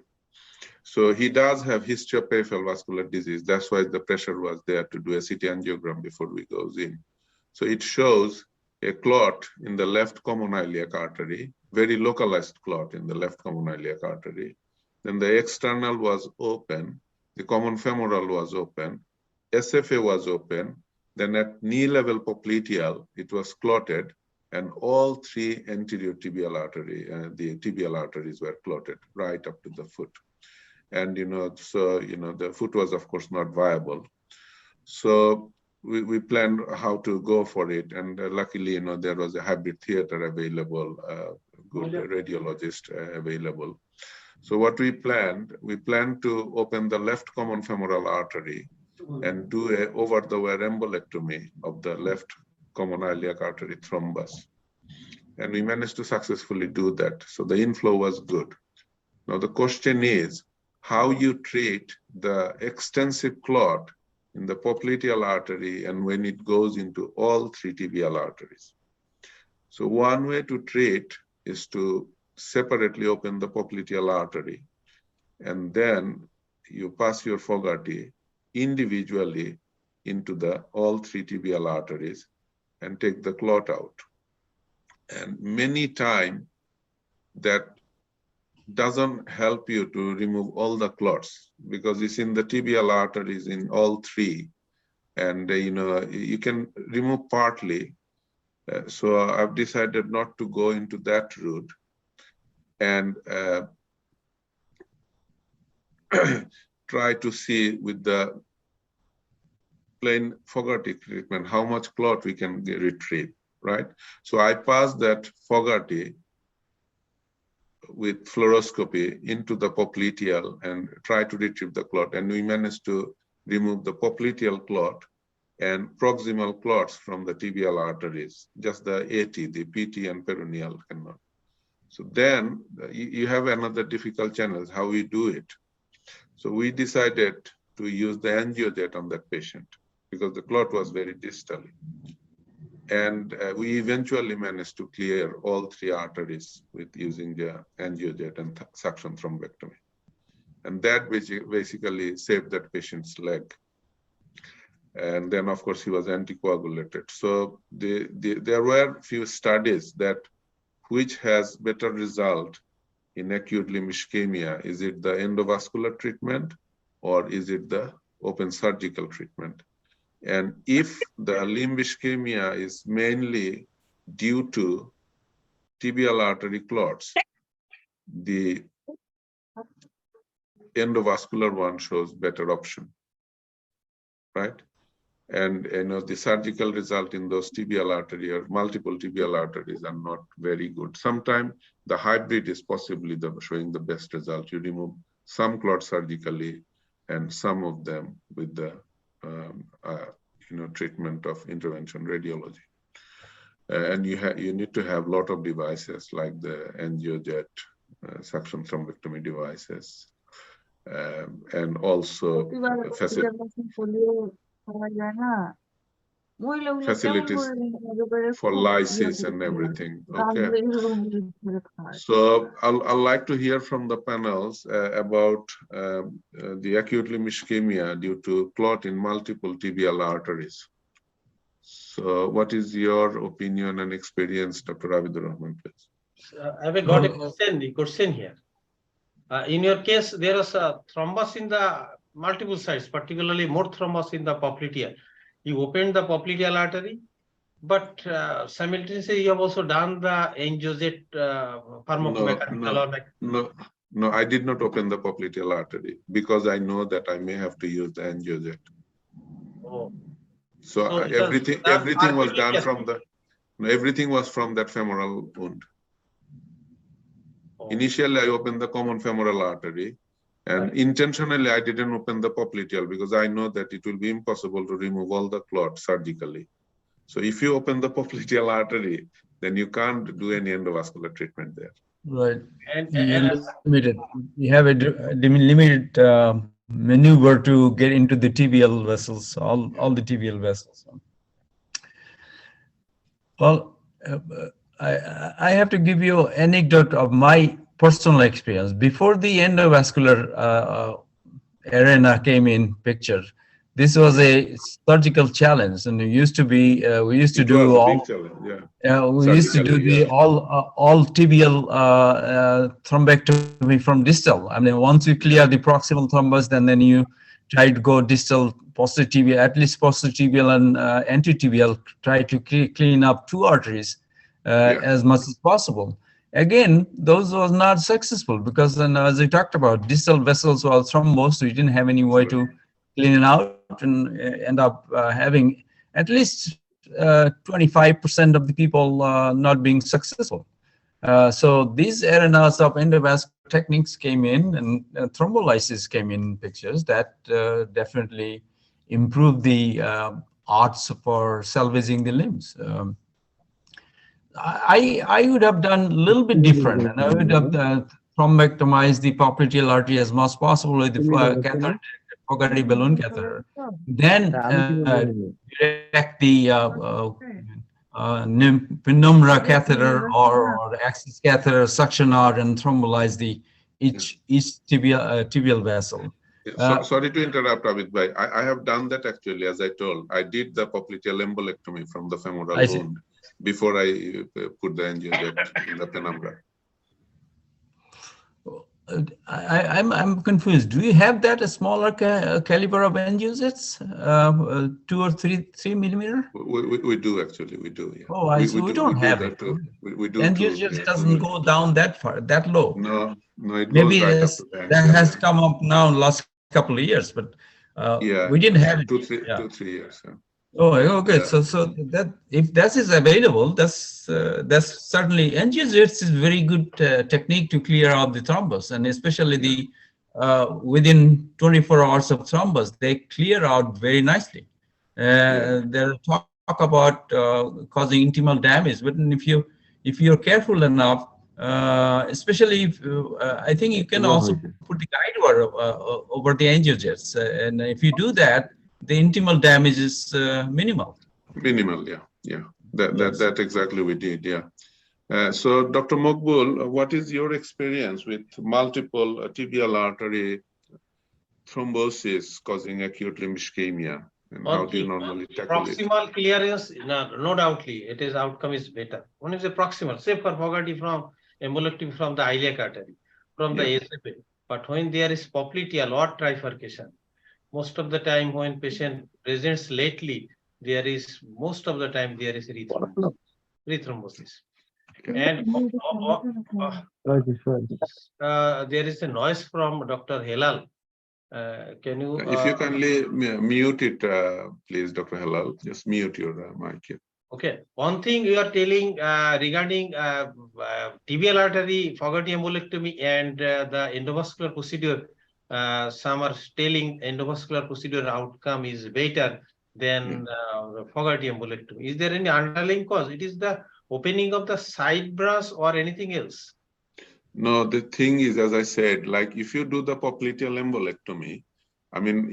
So he does have history of peripheral vascular disease. That's why the pressure was there to do a CT angiogram before we goes in. So it shows a clot in the left common iliac artery, very localized clot in the left common iliac artery. Then the external was open, the common femoral was open, SFA was open, then at knee level popliteal, it was clotted, and all three anterior tibial artery, the tibial arteries were clotted right up to the foot. And the foot was of course not viable. So we planned how to go for it, and luckily there was a hybrid theater available, good radiologist available. So what we planned to open the left common femoral artery and do a over-the-wire embolectomy of the left common iliac artery thrombus. And we managed to successfully do that. So the inflow was good. Now the question is how you treat the extensive clot in the popliteal artery and when it goes into all three tibial arteries. So one way to treat is to separately open the popliteal artery, and then you pass your Fogarty individually into all three tibial arteries and take the clot out. And many times that doesn't help you to remove all the clots because it's in the tibial arteries in all three, and you can remove partly. So I've decided not to go into that route and try to see with the plain Fogarty treatment how much clot we can retrieve, right? So I pass that Fogarty with fluoroscopy into the popliteal and try to retrieve the clot, and we managed to remove the popliteal clot and proximal clots from the tibial arteries, just the AT, the PT and peroneal cannot. So then you have another difficult challenge, how we do it. So we decided to use the angiojet on that patient because the clot was very distal. And we eventually managed to clear all three arteries with using the angiojet and suction thrombectomy. And that basically saved that patient's leg. And then, of course, he was anticoagulated. So there were few studies that which has better result in acute limb ischemia. Is it the endovascular treatment or is it the open surgical treatment? And if the limb ischemia is mainly due to tibial artery clots, the endovascular one shows better option, right? And the surgical result in those tibial artery or multiple tibial arteries are not very good. Sometimes the hybrid is possibly showing the best result. You remove some clots surgically and some of them with the treatment of intervention radiology. And you need to have a lot of devices like the angiojet, suction thrombectomy devices, and also facilities for lysis and everything. Okay. So I'd like to hear from the panels about the acute limb ischemia due to clot in multiple tibial arteries. So what is your opinion and experience, Dr. Abidur Rahman, please? I have got a question here. In your case, there is a thrombus in the multiple sites, particularly more thrombus in the popliteal. You opened the popliteal artery, but simultaneously you have also done the angiojet pharmacomechanical. No, I did not open the popliteal artery because I know that I may have to use the angiojet. Oh. So everything was done from the, everything was from that femoral wound. Oh. Initially, I opened the common femoral artery, and intentionally I didn't open the popliteal because I know that it will be impossible to remove all the clot surgically. So if you open the popliteal artery, then you can't do any endovascular treatment there. Right. And You have a limited maneuver to get into the tibial vessels, all the tibial vessels. Well, I have to give you an anecdote of my personal experience. Before the endovascular arena came in picture, this was a surgical challenge, and it used to be we used to do all. We used to do the all tibial thrombectomy from distal. I mean, once you clear the proximal thrombus, then you try to go distal, posterior tibial, at least posterior tibial and anteritibial. Try to clean up two arteries as much as possible. Again, those was not successful because then, as we talked about, distal vessels were thrombosed, so you didn't have any way to clean it out, and end up having at least 25% of the people not being successful. So these arenas of endovascular techniques came in, and thrombolysis came in pictures that definitely improved the odds for salvaging the limbs. I would have done a little bit different, and I would have thrombectomized the popliteal artery as much as possible with the catheter, Fogarty balloon catheter. Then direct the penumbra catheter or axis catheter, suction out and thrombolize the each tibial vessel. Sorry to interrupt, Abid Bhai. I have done that actually, as I told. I did the popliteal embolectomy from the femoral wound before I put the angiojet in the penumbra. I'm confused. Do you have that a smaller caliber of angiojets, 2 or 3 millimeter? We do actually. We do. Yeah. Oh, we don't have it. We do. Angiojet doesn't go down that far, that low. No, it maybe goes right up to the that has come up now in the last couple of years, but we didn't have it. 2-3 years. Yeah. Oh, okay. Yeah. So that if that is available, that's certainly angiojets is very good technique to clear out the thrombus, and especially the within 24 hours of thrombus, they clear out very nicely. They'll talk about causing intimal damage, but if you're careful enough, especially if I think you can also put the guide wire over the angiojets, and if you do that, the intimal damage is minimal. Minimal, yeah. That exactly we did, yeah. So, Dr. Mokbul, what is your experience with multiple tibial artery thrombosis causing acute limb ischemia? And how do you normally tackle it? Proximal clearance, no doubtly, outcome is better. One is a proximal, say for Fogarty from embolectomy from the iliac artery, from the SFA. But when there is popliteal or trifurcation, most of the time when patient presents lately, most of the time there is rethrombosis. And there is a noise from Dr. Helal. Can you? If you kindly mute it, please, Dr. Helal. Just mute your mic here. Okay. One thing you are telling regarding tibial artery, Fogarty embolectomy, and the endovascular procedure. Some are telling endovascular procedure outcome is better than Fogarty embolectomy. Is there any underlying cause? It is the opening of the side branch or anything else? No, the thing is, as I said, like if you do the popliteal embolectomy, I mean,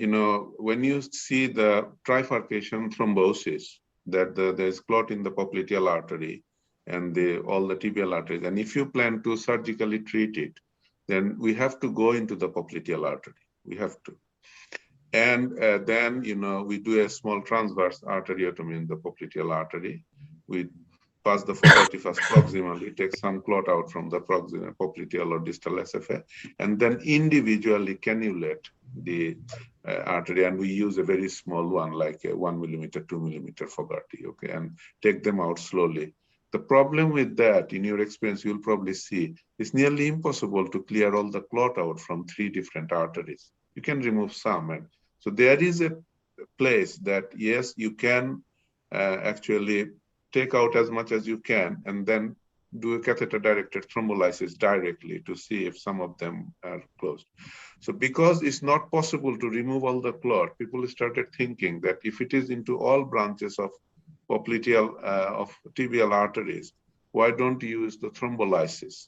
when you see the trifurcation thrombosis, that there's clot in the popliteal artery and all the tibial arteries, and if you plan to surgically treat it, then we have to go into the popliteal artery. We have to. And then, we do a small transverse arteriotomy in the popliteal artery. We pass the fogarty first proximally, take some clot out from the proximal popliteal or distal SFA, and then individually cannulate the artery. And we use a very small one, like a 1 millimeter, 2 millimeter fogarty, okay, and take them out slowly. The problem with that, in your experience, you'll probably see, it's nearly impossible to clear all the clot out from 3 different arteries. You can remove some. And so there is a place that, yes, you can actually take out as much as you can and then do a catheter-directed thrombolysis directly to see if some of them are closed. So because it's not possible to remove all the clot, people started thinking that if it is into all branches of popliteal, of tibial arteries, why don't you use the thrombolysis,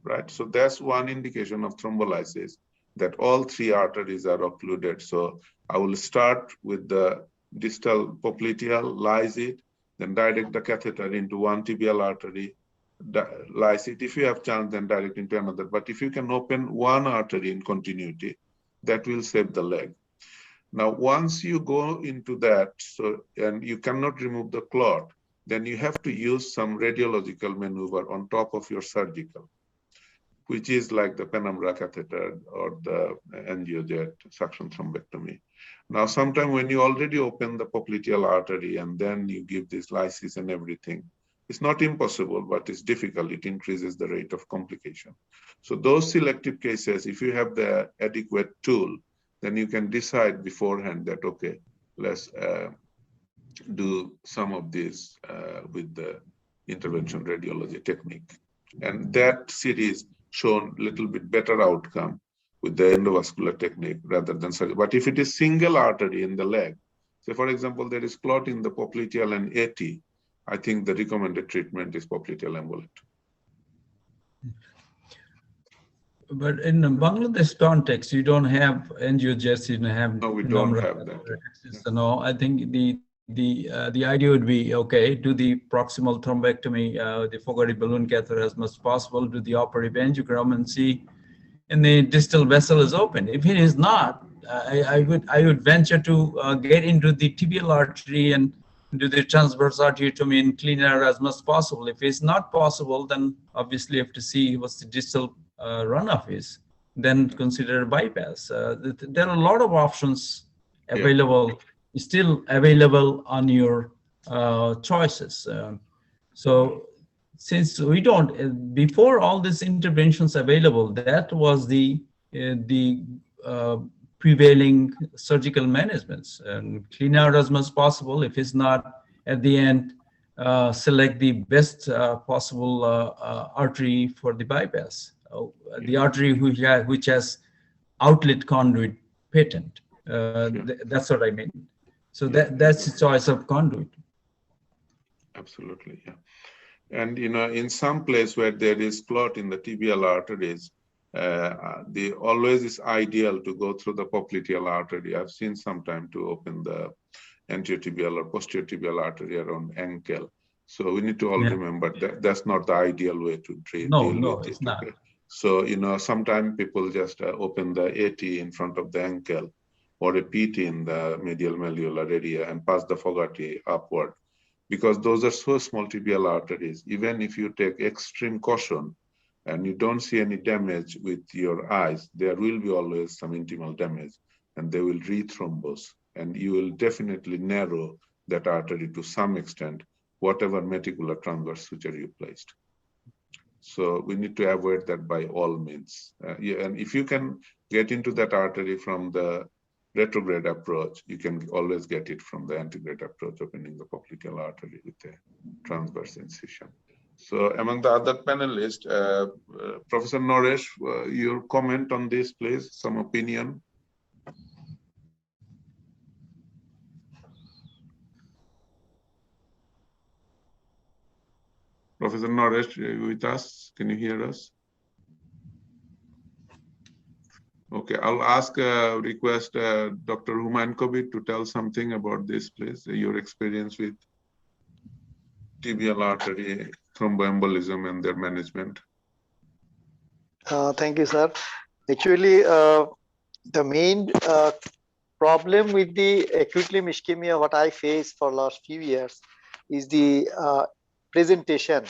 right? So that's one indication of thrombolysis, that all 3 arteries are occluded. So I will start with the distal popliteal, lyse it, then direct the catheter into one tibial artery, lyse it. If you have chance, then direct into another. But if you can open one artery in continuity, that will save the leg. Now, once you go into that, and you cannot remove the clot, then you have to use some radiological maneuver on top of your surgical, which is like the penumbra catheter or the angiojet suction thrombectomy. Now, sometimes when you already open the popliteal artery and then you give this lysis and everything, it's not impossible, but it's difficult. It increases the rate of complication. So those selective cases, if you have the adequate tool, then you can decide beforehand that, okay, let's do some of this with the intervention radiology technique. And that series shown a little bit better outcome with the endovascular technique rather than surgery. But if it is single artery in the leg, say for example, there is clot in the popliteal and AT, I think the recommended treatment is popliteal embolectomy. But in Bangladesh context, you don't have angiojets, you don't have. No, we don't have that. So no, I think the idea would be, okay, do the proximal thrombectomy, the fogarty balloon catheter as much as possible, do the operative angiogram and see, and the distal vessel is open. If it is not, I would venture to get into the tibial artery and do the transverse arteriotomy and clean out as much as possible. If it's not possible, then obviously you have to see what's the distal runoff is, then consider bypass. There are a lot of options available, still available on your choices. So since we don't, before all these interventions available, that was the prevailing surgical managements, and clean out as much as possible. If it's not, at the end, select the best possible artery for the bypass. The artery which has outlet conduit patent. That's what I mean. So that's the choice of conduit. Absolutely, yeah. And in some place where there is clot in the tibial arteries, always is ideal to go through the popliteal artery. I've seen sometime to open the anterior tibial or posterior tibial artery around ankle. So we need to all remember that that's not the ideal way to deal with it. It's not. Okay? So, sometimes people just open the AT in front of the ankle or a PT in the medial malleolar area and pass the fogarty upward. Because those are so small tibial arteries, even if you take extreme caution and you don't see any damage with your eyes, there will be always some intimal damage and they will rethrombose, and you will definitely narrow that artery to some extent, whatever meticular transverse suture you placed. So we need to avoid that by all means. And if you can get into that artery from the retrograde approach, you can always get it from the antegrade approach, opening the popliteal artery with a transverse incision. So among the other panelists, Professor Naresh, your comment on this, please, some opinion. Professor Naresh, with us? Can you hear us? Okay, I'll ask, request Dr. Humayun Kobir to tell something about this, please, your experience with tibial artery thromboembolism and their management. Thank you, sir. Actually, the main problem with the acute limb ischemia, what I faced for last few years, is the presentation.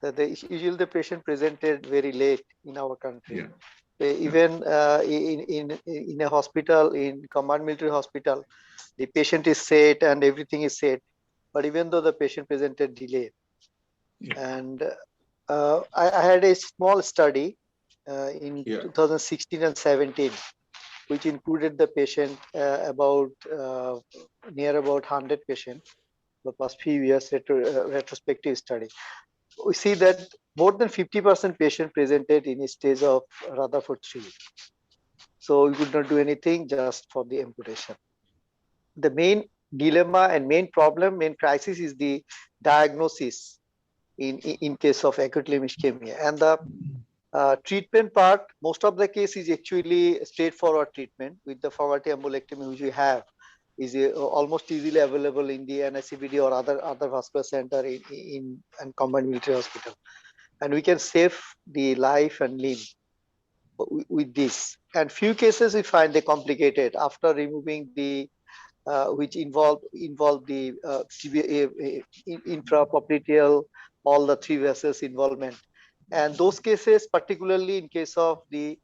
Usually the patient presented very late in our country. Yeah. Even in a hospital, in command military hospital, the patient is set and everything is set, but even though the patient presented delay, and I had a small study in 2016 and 17, which included the patient about near about 100 patients the past few years retrospective study. We see that more than 50% patient presented in a stage of Rutherford 3. So we could not do anything just for the amputation. The main dilemma and main problem, main crisis is the diagnosis in case of acute limb ischemia. And the treatment part, most of the case is actually straightforward treatment with the Fogarty embolectomy which we have is almost easily available in the NICBD or other vascular center in combined military hospital. And we can save the life and limb with this. And few cases we find they complicated after removing the which involve the intrapopliteal, all the three vessels involvement. And those cases, particularly in case of the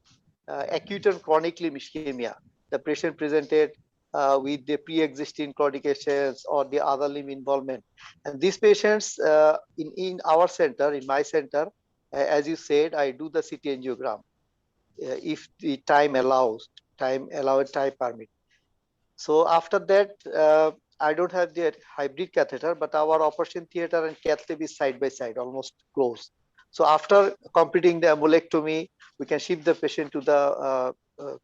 acute and chronic limb ischemia, the patient presented with the pre-existing claudications or the other limb involvement. And these patients in our center, in my center, as you said, I do the CT angiogram if the time allows, time permit. So after that, I don't have the hybrid catheter, but our operation theater and cath lab is side by side, almost close. So after completing the embolectomy, we can shift the patient to the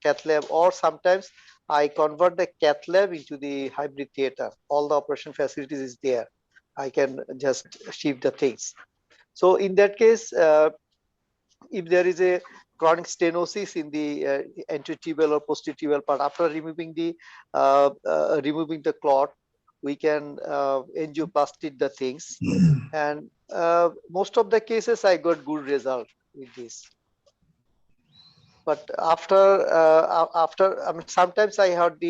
cath lab, or sometimes I convert the cath lab into the hybrid theater. All the operation facilities is there. I can just shift the things. So in that case, if there is a chronic stenosis in the anterotubal or posterotubal part, after removing the clot, we can angioplasty the things, and most of the cases I got good result with this. But after I mean, sometimes I heard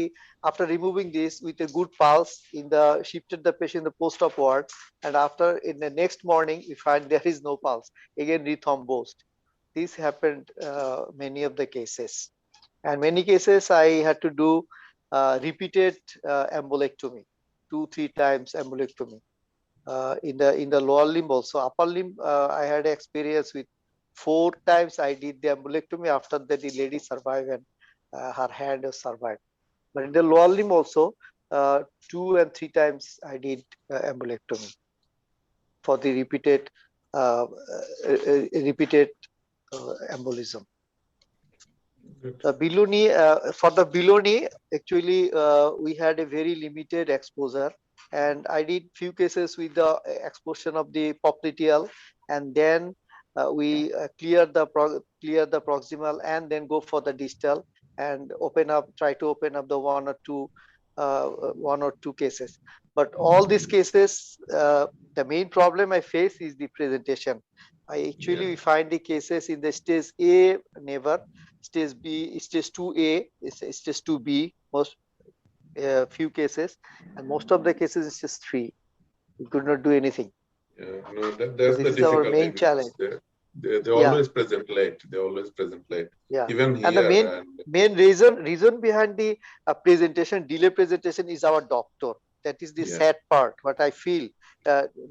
after removing this with a good pulse shifted the patient in the post-op ward, and after in the next morning we find there is no pulse, again rethrombosed. This happened many of the cases, and many cases I had to do repeated embolectomy, 2-3 times embolectomy in the lower limb also. Upper limb I had experience with 4 times I did the embolectomy. After that the lady survived and her hand survived. But in the lower limb also 2 and 3 times I did embolectomy for the repeated embolism. Below knee, for the below knee, actually we had a very limited exposure, and I did few cases with the explosion of the popliteal, and then we clear the proximal and then go for the distal and try to open up the one or two cases. But all these cases, the main problem I face is the presentation. We find the cases in the stage A never, stage B, stage 2A, stage 2B, most few cases, and most of the cases is just 3. We could not do anything. Yeah, no, that's So the this is our main difficulty. challenge. They always present late. They always present late. Yeah. Even here. And the main reason behind the delay presentation is our doctor. That is the sad part. What I feel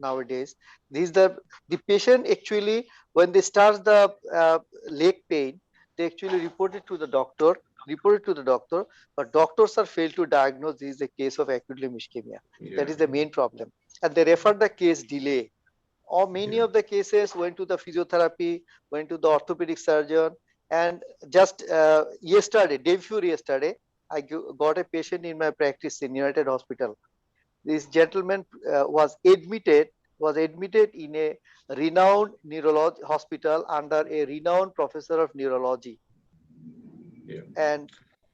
nowadays, the patient actually, when they start the leg pain, they actually report it to the doctor. But doctors are failed to diagnose this is a case of acute limb ischemia. That is the main problem, and they refer the case delay. Or many of the cases went to the physiotherapy, went to the orthopedic surgeon, and just day before yesterday, I got a patient in my practice in United Hospital. This gentleman was admitted in a renowned neurology hospital under a renowned professor of neurology. And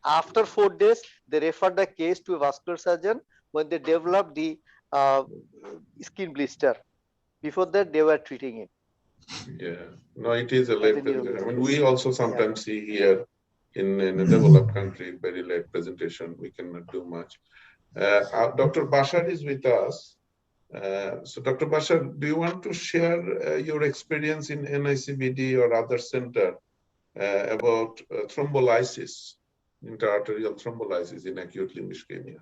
after 4 days, they referred the case to a vascular surgeon when they developed the skin blister. Before that, they were treating it. Yeah, no, it is a late. I mean, we also sometimes see here in a developed country, very late presentation, we cannot do much. Dr. Bashar is with us. So Dr. Bashar, do you want to share your experience in NICBD or other center about thrombolysis, intraarterial thrombolysis in acute limb ischemia?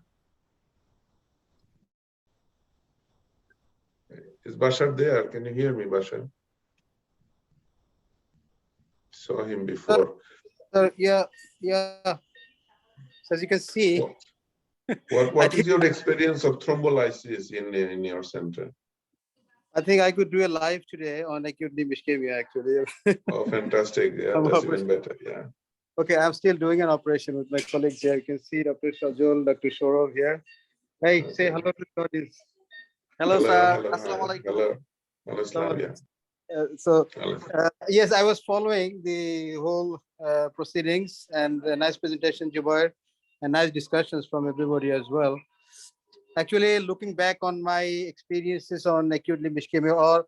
Is Bashar there? Can you hear me, Bashar? Saw him before. Yeah. So as you can see, What is your experience of thrombolysis in your center? I think I could do a live today on acute limb ischemia actually. Oh, fantastic. Yeah, that's even better. Yeah. Okay, I'm still doing an operation with my colleagues here. You can see Dr. Shajol, Dr. Shorov here. Hey, Okay. say hello to the audience. Hello, sir. Hello. Assalamualaikum. Hello. Hello, Slavia. Yes, I was following the whole proceedings and a nice presentation, Jubair, and nice discussions from everybody as well. Actually, looking back on my experiences on acute limb ischemia, or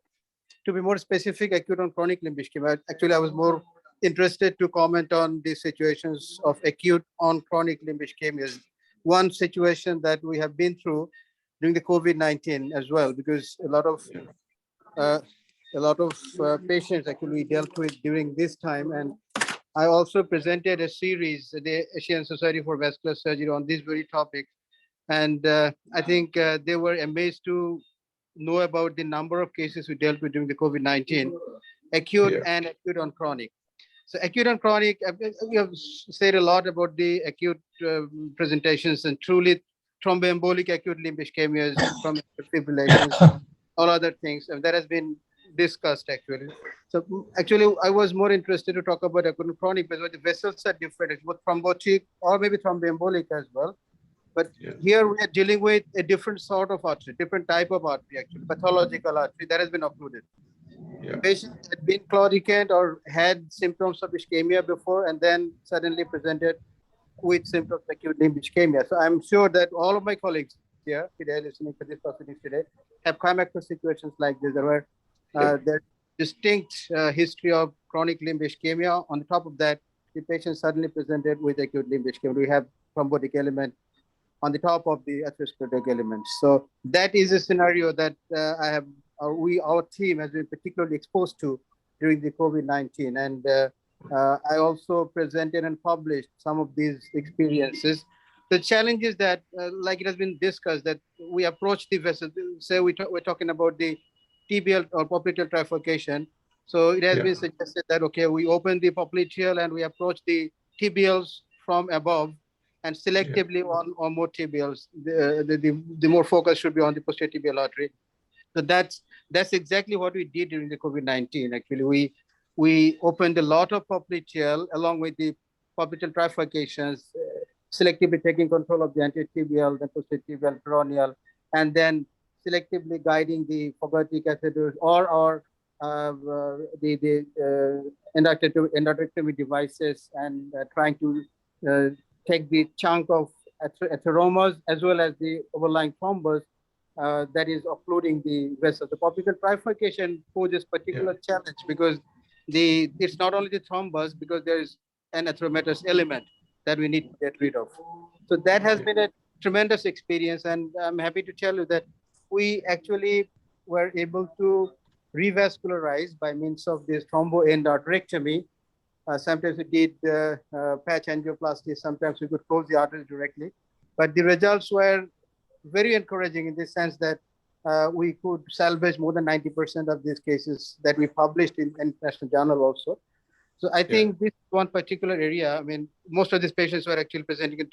to be more specific, acute and chronic limb ischemia, actually, I was more interested to comment on the situations of acute on chronic limb ischemia. One situation that we have been through during the COVID-19 as well, because a lot of patients actually dealt with during this time. And I also presented a series, the Asian Society for Vascular Surgery, on this very topic. And I think they were amazed to know about the number of cases we dealt with during the COVID-19, acute and acute on chronic. So acute and chronic, we have said a lot about the acute presentations, and truly thromboembolic acute limb ischemias, from fibrillations, all other things, and that has been discussed actually. So actually, I was more interested to talk about acute and chronic because the vessels are different. It's both thrombotic or maybe thromboembolic as well. But here we are dealing with a different sort of artery, different type of artery, actually, pathological artery that has been occluded. The patient had been claudicant or had symptoms of ischemia before, and then suddenly presented with symptoms of acute limb ischemia. So I'm sure that all of my colleagues here today, listening to this proceedings today, have come across situations like this, where there's distinct history of chronic limb ischemia. On the top of that, the patient suddenly presented with acute limb ischemia. We have thrombotic element on the top of the atherosclerotic elements. So that is a scenario that our team has been particularly exposed to during the COVID-19. And I also presented and published some of these experiences. The challenge is that, like it has been discussed, that we approach the vessel, say we're talking about the tibial or popliteal trifurcation. So it has been suggested that, okay, we open the popliteal and we approach the tibials from above, and selectively on more tibials. The more focus should be on the posterior tibial artery. So that's exactly what we did during the COVID-19. Actually, we opened a lot of popliteal along with the popliteal trifurcations, selectively taking control of the anterior tibial, the posterior tibial, peroneal, and then selectively guiding the Fogarty catheters or the endarterectomy devices, and trying to take the chunk of atheromas as well as the overlying thrombus that is occluding the vessel. The popliteal trifurcation poses particular challenge because it's not only the thrombus, because there is an atheromatous element that we need to get rid of. So that has been a tremendous experience, and I'm happy to tell you that we actually were able to revascularize by means of this thromboendarterectomy. Sometimes we did patch angioplasty, sometimes we could close the arteries directly. But the results were very encouraging in the sense that we could salvage more than 90% of these cases that we published in international journal also. So I think this one particular area, I mean, most of these patients were actually presenting in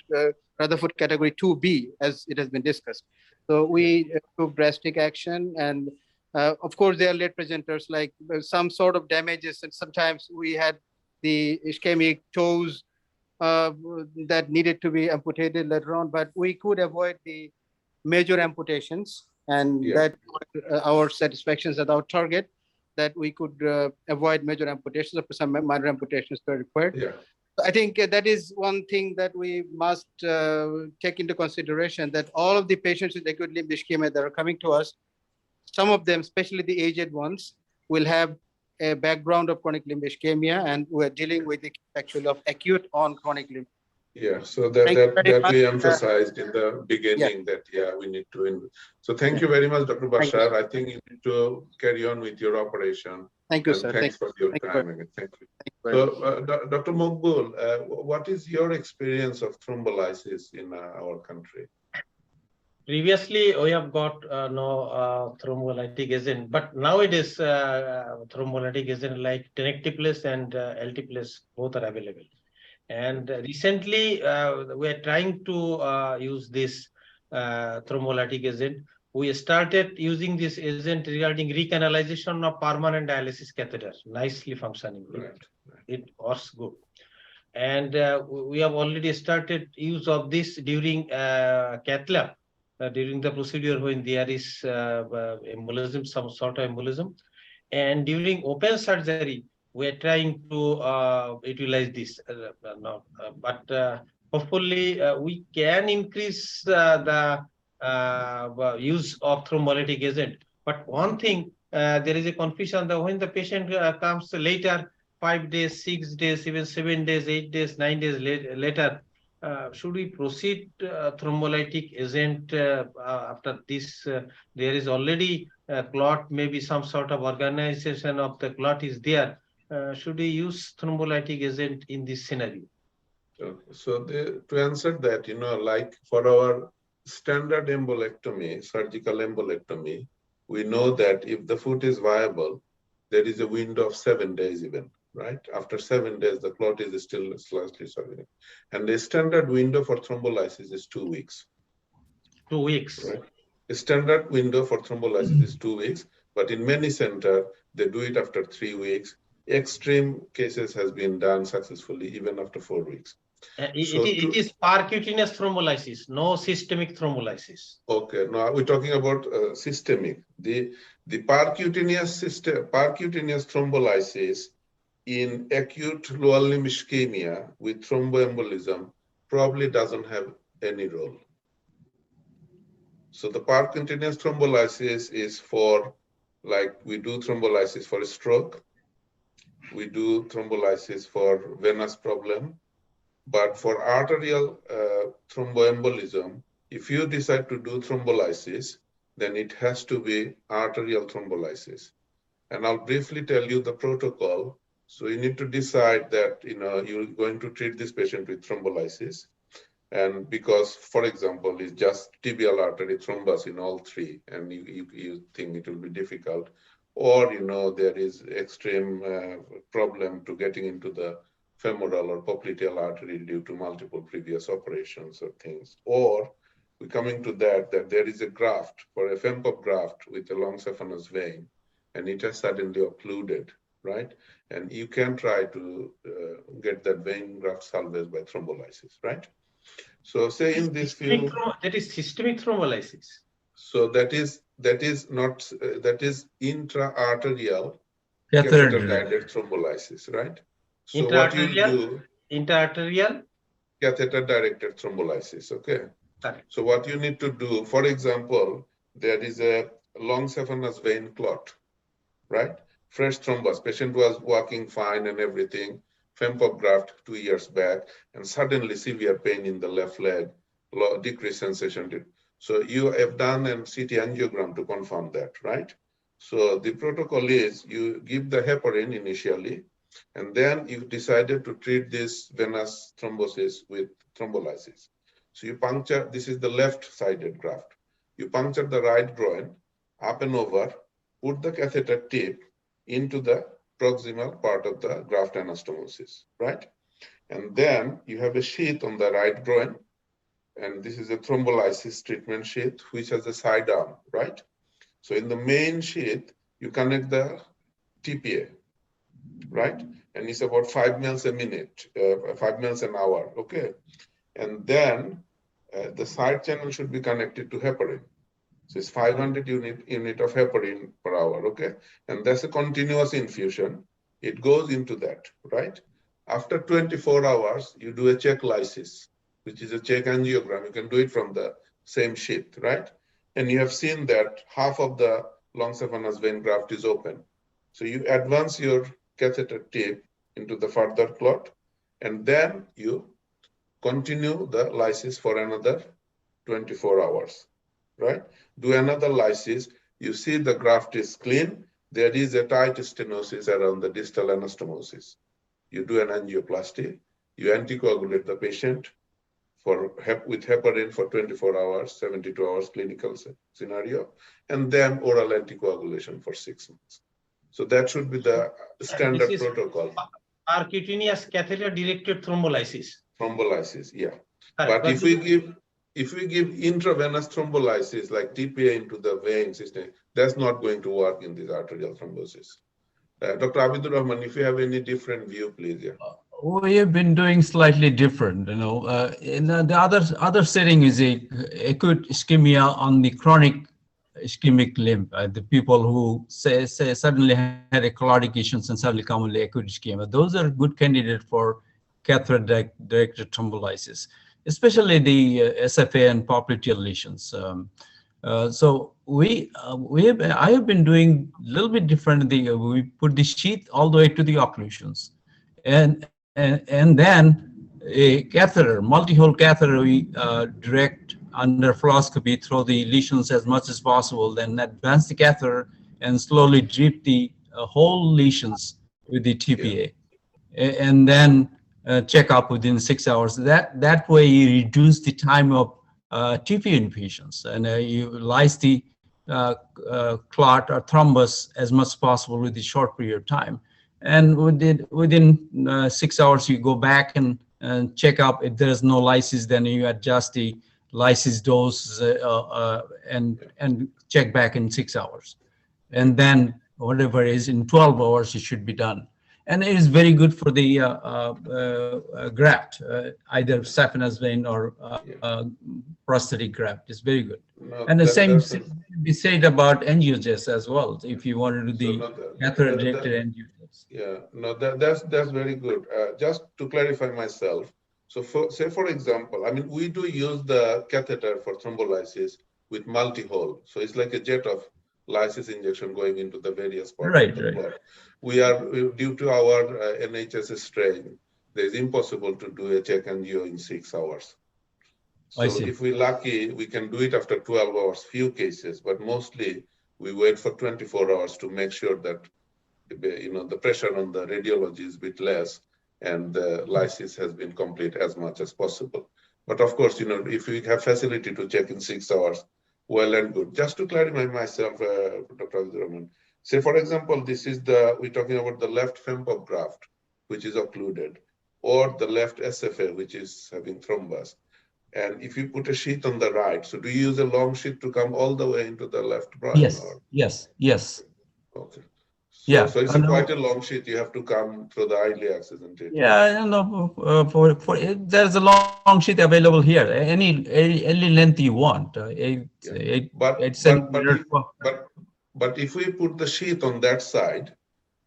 Rutherford category 2B, as it has been discussed. So we took drastic action, and of course, they are late presenters, like some sort of damages, and sometimes we had the ischemic toes that needed to be amputated later on, but we could avoid the major amputations, and that our satisfactions at our target, that we could avoid major amputations, or some minor amputations were required. I think that is one thing that we must take into consideration, that all of the patients with acute limb ischemia that are coming to us, some of them, especially the aged ones, will have a background of chronic limb ischemia, and we're dealing with the case actually of acute on chronic limb. Yeah, so that Thank you very that we much. emphasized in the beginning that we need to. So thank you very much, Dr. Thank you, Bashar. sir. I think you need to carry on with your operation. Thank you, And sir. thanks for your thank you time again. Thank you. very much. So, Dr. Mokbul, what is your experience of thrombolysis in our country? Previously, we have got no thrombolytic agent, but nowadays thrombolytic agent like tenecteplase and alteplase both are available. And recently, we are trying to use this thrombolytic agent. We started using this agent regarding recanalization of permanent dialysis catheter, nicely functioning. Right. It works good. And we have already started use of this during cath lab. During the procedure when there is embolism, some sort of embolism. And during open surgery, we are trying to utilize this. But hopefully we can increase the use of thrombolytic agent. But one thing, there is a confusion that when the patient comes later, 5 days, 6 days, even 7 days, 8 days, 9 days later, should we proceed thrombolytic agent after this? There is already a clot, maybe some sort of organization of the clot is there. Should we use thrombolytic agent in this scenario? Okay. So to answer that, like for our standard embolectomy, surgical embolectomy, we know that if the foot is viable, there is a window of 7 days even. Right? After 7 days, the clot is still slightly surviving. And the standard window for thrombolysis is 2 weeks. 2 weeks. Right? The standard window for thrombolysis is 2 weeks, but in many centers, they do it after 3 weeks. Extreme cases has been done successfully even after 4 weeks. It is percutaneous thrombolysis, no systemic thrombolysis. Okay, now we're talking about systemic. The percutaneous thrombolysis in acute lower limb ischemia with thromboembolism probably doesn't have any role. So the percutaneous thrombolysis is for, like, we do thrombolysis for a stroke, we do thrombolysis for venous problem, but for arterial thromboembolism, if you decide to do thrombolysis, then it has to be arterial thrombolysis. And I'll briefly tell you the protocol. So you need to decide that you're going to treat this patient with thrombolysis, and because, for example, it's just tibial artery thrombus in all three, and you think it will be difficult, or there is extreme problem to getting into the femoral or popliteal artery due to multiple previous operations or things, or we're coming to that there is a graft for a FEMPOP graft with a long saphenous vein, and it has suddenly occluded. Right? And you can try to get that vein graft salvaged by thrombolysis, right? So say in this field, that is systemic thrombolysis. So that is intra-arterial catheter-guided thrombolysis, right? So what you do, intra-arterial catheter-directed thrombolysis, okay? Correct. So what you need to do, for example, there is a long saphenous vein clot, right? Fresh thrombus, patient was walking fine and everything, FEMPOP graft 2 years back, and suddenly severe pain in the left leg, decreased sensation. So you have done a CT angiogram to confirm that, right? So the protocol is you give the heparin initially, and then you decided to treat this venous thrombosis with thrombolysis. So you puncture, this is the left-sided graft. You puncture the right groin, up and over, put the catheter tip into the proximal part of the graft anastomosis, right? And then you have a sheath on the right groin, and this is a thrombolysis treatment sheath, which has a side arm, right? So in the main sheath, you connect the TPA, right? And it's about 5 mils a minute, 5 mils an hour, okay? And then the side channel should be connected to heparin. So it's 500 unit of heparin per hour, okay? And that's a continuous infusion. It goes into that, right? After 24 hours, you do a check lysis, which is a check angiogram. You can do it from the same sheath, right? And you have seen that half of the long saphenous vein graft is open. So you advance your catheter tip into the further clot, and then you continue the lysis for another 24 hours, right? Do another lysis. You see the graft is clean. There is a tight stenosis around the distal anastomosis. You do an angioplasty. You anticoagulate the patient with heparin for 24 hours, 72 hours clinical scenario, and then oral anticoagulation for 6 months. So that should be the standard This is protocol. Percutaneous catheter-directed thrombolysis. Thrombolysis, yeah. Correct. But if we give intravenous thrombolysis like TPA into the vein system, that's not going to work in this arterial thrombosis. Dr. Abidur Rahman, if you have any different view, please. Yeah. We have been doing slightly different, you know. In the other setting is a acute ischemia on the chronic ischemic limb. The people who say suddenly had a cardiac issues and suddenly commonly acute ischemia. Those are good candidates for catheter-directed thrombolysis, especially the SFA and popliteal lesions. So I have been doing a little bit different. We put the sheath all the way to the occlusions, and then a catheter, multi-hole catheter, we direct under fluoroscopy through the lesions as much as possible, then advance the catheter and slowly drip the whole lesions with the TPA, and then check up within 6 hours. That way you reduce the time of TPA infusions, and you lyse the clot or thrombus as much as possible with a short period of time. And within 6 hours, you go back and check up. If there is no lysis, then you adjust the lysis dose and check back in 6 hours. And then whatever is in 12 hours, it should be done. And it is very good for the graft, either saphenous vein or prosthetic graft. It's very good. No, And the same be said about angiogests as well. If you want to do the catheter-directed angiogests. Yeah, no, that's very good. Just to clarify myself, so say for example, I mean, we do use the catheter for thrombolysis with multi-hole. So it's like a jet of lysis injection going into the various parts of the clot. We are, due to our NHS strain, it's impossible to do a check angio in 6 hours. So if we're lucky, we can do it after 12 hours, few cases, but mostly we wait for 24 hours to make sure that the pressure on the radiology is a bit less and the lysis has been complete as much as possible. But of course, if we have facility to check in 6 hours, well and good. Just to clarify myself, Dr. Abdurrahman, say for example, we're talking about the left FEMPOP graft, which is occluded, or the left SFA, which is having thrombus. And if you put a sheath on the right, so do you use a long sheath to come all the way into the left brain? Yes. Okay. Yeah. So it's quite a long sheath. You have to come through the iliacs, isn't it? Yeah, there's a long sheet available here. Any length you want. But if we put the sheath on that side,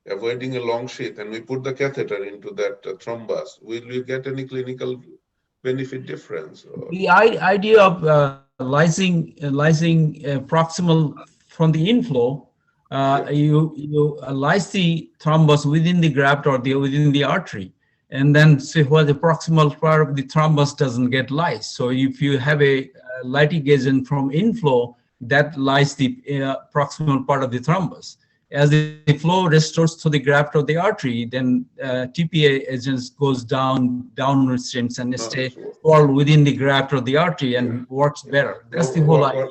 avoiding a long sheath, and we put the catheter into that thrombus, will we get any clinical benefit difference? Or? The idea of lysing proximal from the inflow. You lyse the thrombus within the graft or within the artery, and then say the proximal part of the thrombus doesn't get lysed. So if you have a lytic agent from inflow, that lyses the proximal part of the thrombus. As the flow restores to the graft or the artery, then TPA agents goes downward streams and stay all within the graft or the artery and works better. That's the whole idea.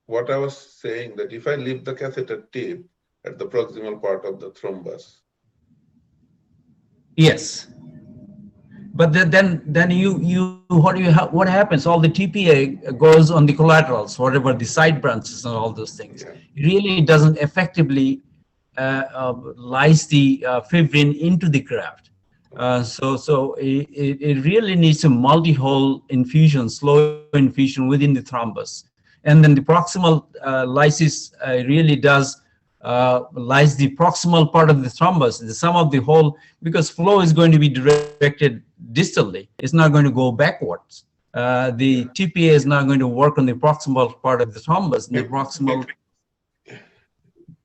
What I was saying, that if I leave the catheter tip at the proximal part of the thrombus. Yes. But then what happens? All the TPA goes on the collaterals, whatever the side branches and all those things. Yeah. It really doesn't effectively lyse the fibrin into the graft. So it really needs a multi-hole infusion, slow infusion within the thrombus. And then the proximal lysis really does lyse the proximal part of the thrombus, the sum of the whole, because flow is going to be directed distally. It's not going to go backwards. The TPA is not going to work on the proximal part of the thrombus. The proximal.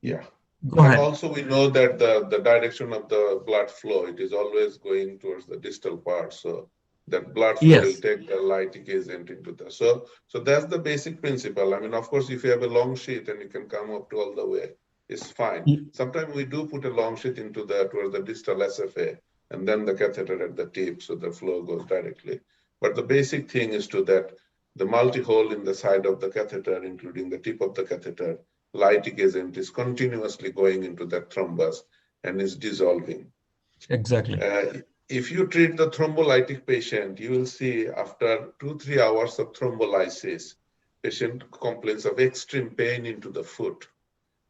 Yeah. Go But ahead. also we know that the direction of the blood flow, it is always going towards the distal part. So that blood flow will Yes. take the lytic agent into the, so that's the basic principle. I mean, of course, if you have a long sheath and you can come up to all the way, it's fine. Y- Sometimes we do put a long sheath into the, towards the distal SFA and then the catheter at the tip, so the flow goes directly. But the basic thing is to that the multi-hole in the side of the catheter, including the tip of the catheter, lytic agent is continuously going into that thrombus and is dissolving. Exactly. If you treat the thrombolytic patient, you will see after 2-3 hours of thrombolysis, patient complains of extreme pain into the foot,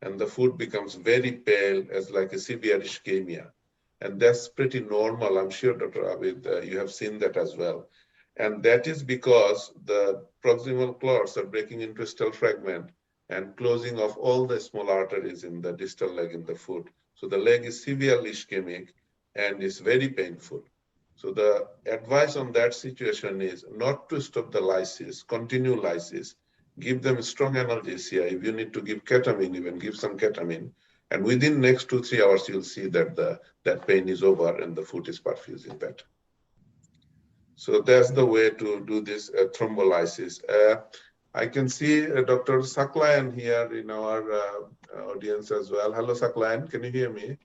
and the foot becomes very pale as like a severe ischemia. And that's pretty normal. I'm sure, Dr. Abid, you have seen that as well. And that is because the proximal clots are breaking into a distal fragment and closing off all the small arteries in the distal leg in the foot. So the leg is severely ischemic and is very painful. So the advice on that situation is not to stop the lysis, continue lysis, give them strong analgesia. If you need to give ketamine, even give some ketamine. And within next 2-3 hours, you'll see that that pain is over and the foot is perfusing better. So that's the way to do this thrombolysis. I can see Dr. Saklayan here in our audience as well. Hello, Saklayan, can you hear me?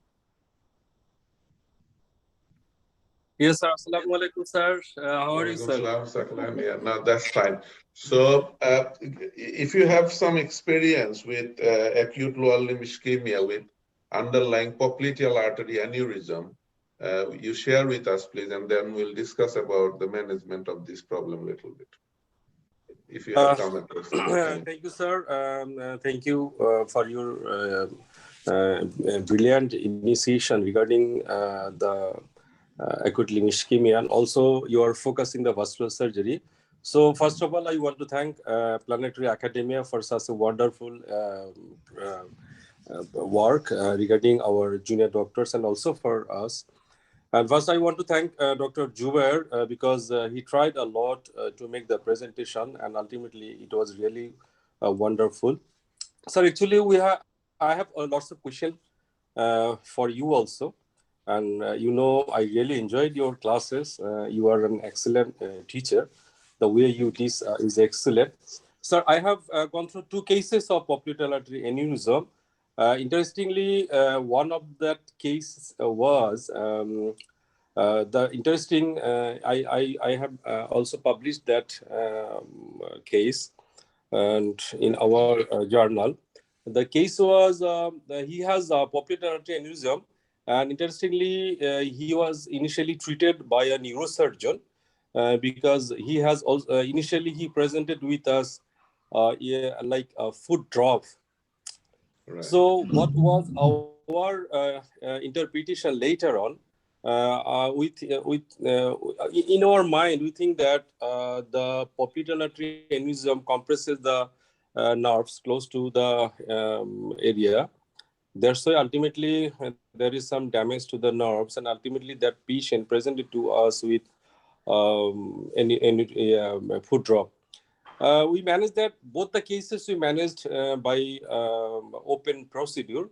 Yes, sir. Assalamu alaikum, sir. How are you, sir? Saklayan. Yeah, no, that's fine. So if you have some experience with acute lower limb ischemia with underlying popliteal artery aneurysm, you share with us, please, and then we'll discuss about the management of this problem a little bit. If you have come across it. Thank you, sir. Thank you for your brilliant initiation regarding the acute limb ischemia, and also you are focusing the vascular surgery. So first of all, I want to thank Planetary Academia for such a wonderful work regarding our junior doctors and also for us. And first, I want to thank Dr. Jubair because he tried a lot to make the presentation, and ultimately it was really wonderful. So actually, I have lots of questions for you also. And I really enjoyed your classes. You are an excellent teacher. The way you teach is excellent. Sir, I have gone through 2 cases of popliteal artery aneurysm. Interestingly, one of that case was the interesting. I have also published that case, and in our journal, the case was he has a popliteal artery aneurysm, and interestingly, he was initially treated by a neurosurgeon because he has also initially he presented with us like a foot drop. Right. So what was our interpretation later on? In our mind, we think that the popliteal artery aneurysm compresses the nerves close to the area. That's why ultimately there is some damage to the nerves, and ultimately that patient presented to us with any foot drop. We managed that. Both the cases we managed by open procedure,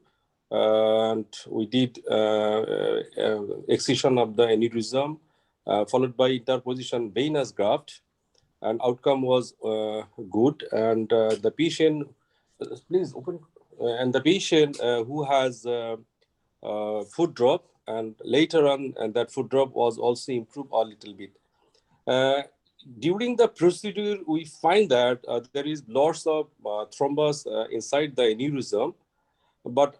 and we did excision of the aneurysm, followed by interposition venous graft, and outcome was good. And the patient, please open, and the patient who has foot drop, and later on, and that foot drop was also improved a little bit. During the procedure, we find that there is lots of thrombus inside the aneurysm, but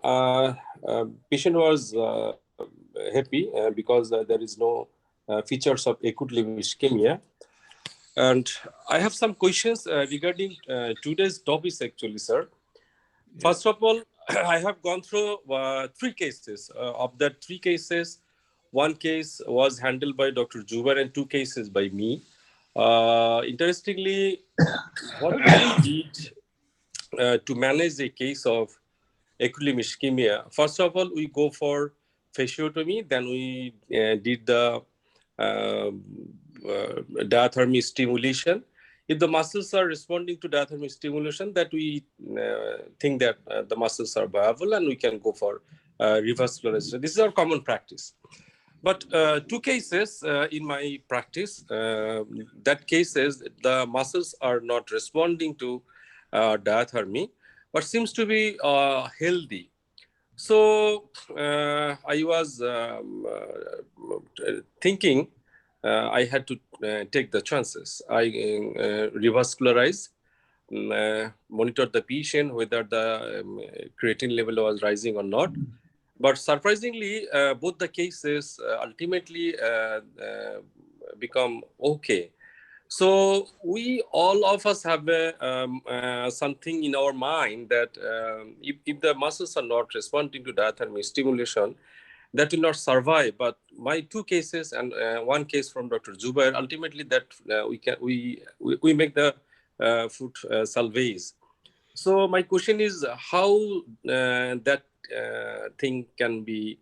patient was happy because there is no features of acute limb ischemia. And I have some questions regarding today's topics actually, sir. First of all, I have gone through 3 cases. Of that 3 cases, 1 case was handled by Dr. Jubair and 2 cases by me. Interestingly, what we did to manage a case of acute limb ischemia, first of all, we go for fasciotomy, then we did the diathermy stimulation. if the muscles are responding to diathermy stimulation, that we think that the muscles are viable and we can go for revascularization. This is our common practice. But two cases in my practice, that cases the muscles are not responding to diathermy, but seems to be healthy. So I was thinking I had to take the chances. I revascularized, monitored the patient whether the creatine level was rising or not. But surprisingly, both the cases ultimately become okay. So we all of us have something in our mind that if the muscles are not responding to diathermy stimulation, that will not survive. But my two cases and one case from Dr. Zubair, ultimately that we make the foot salvage. So my question is how that thing can be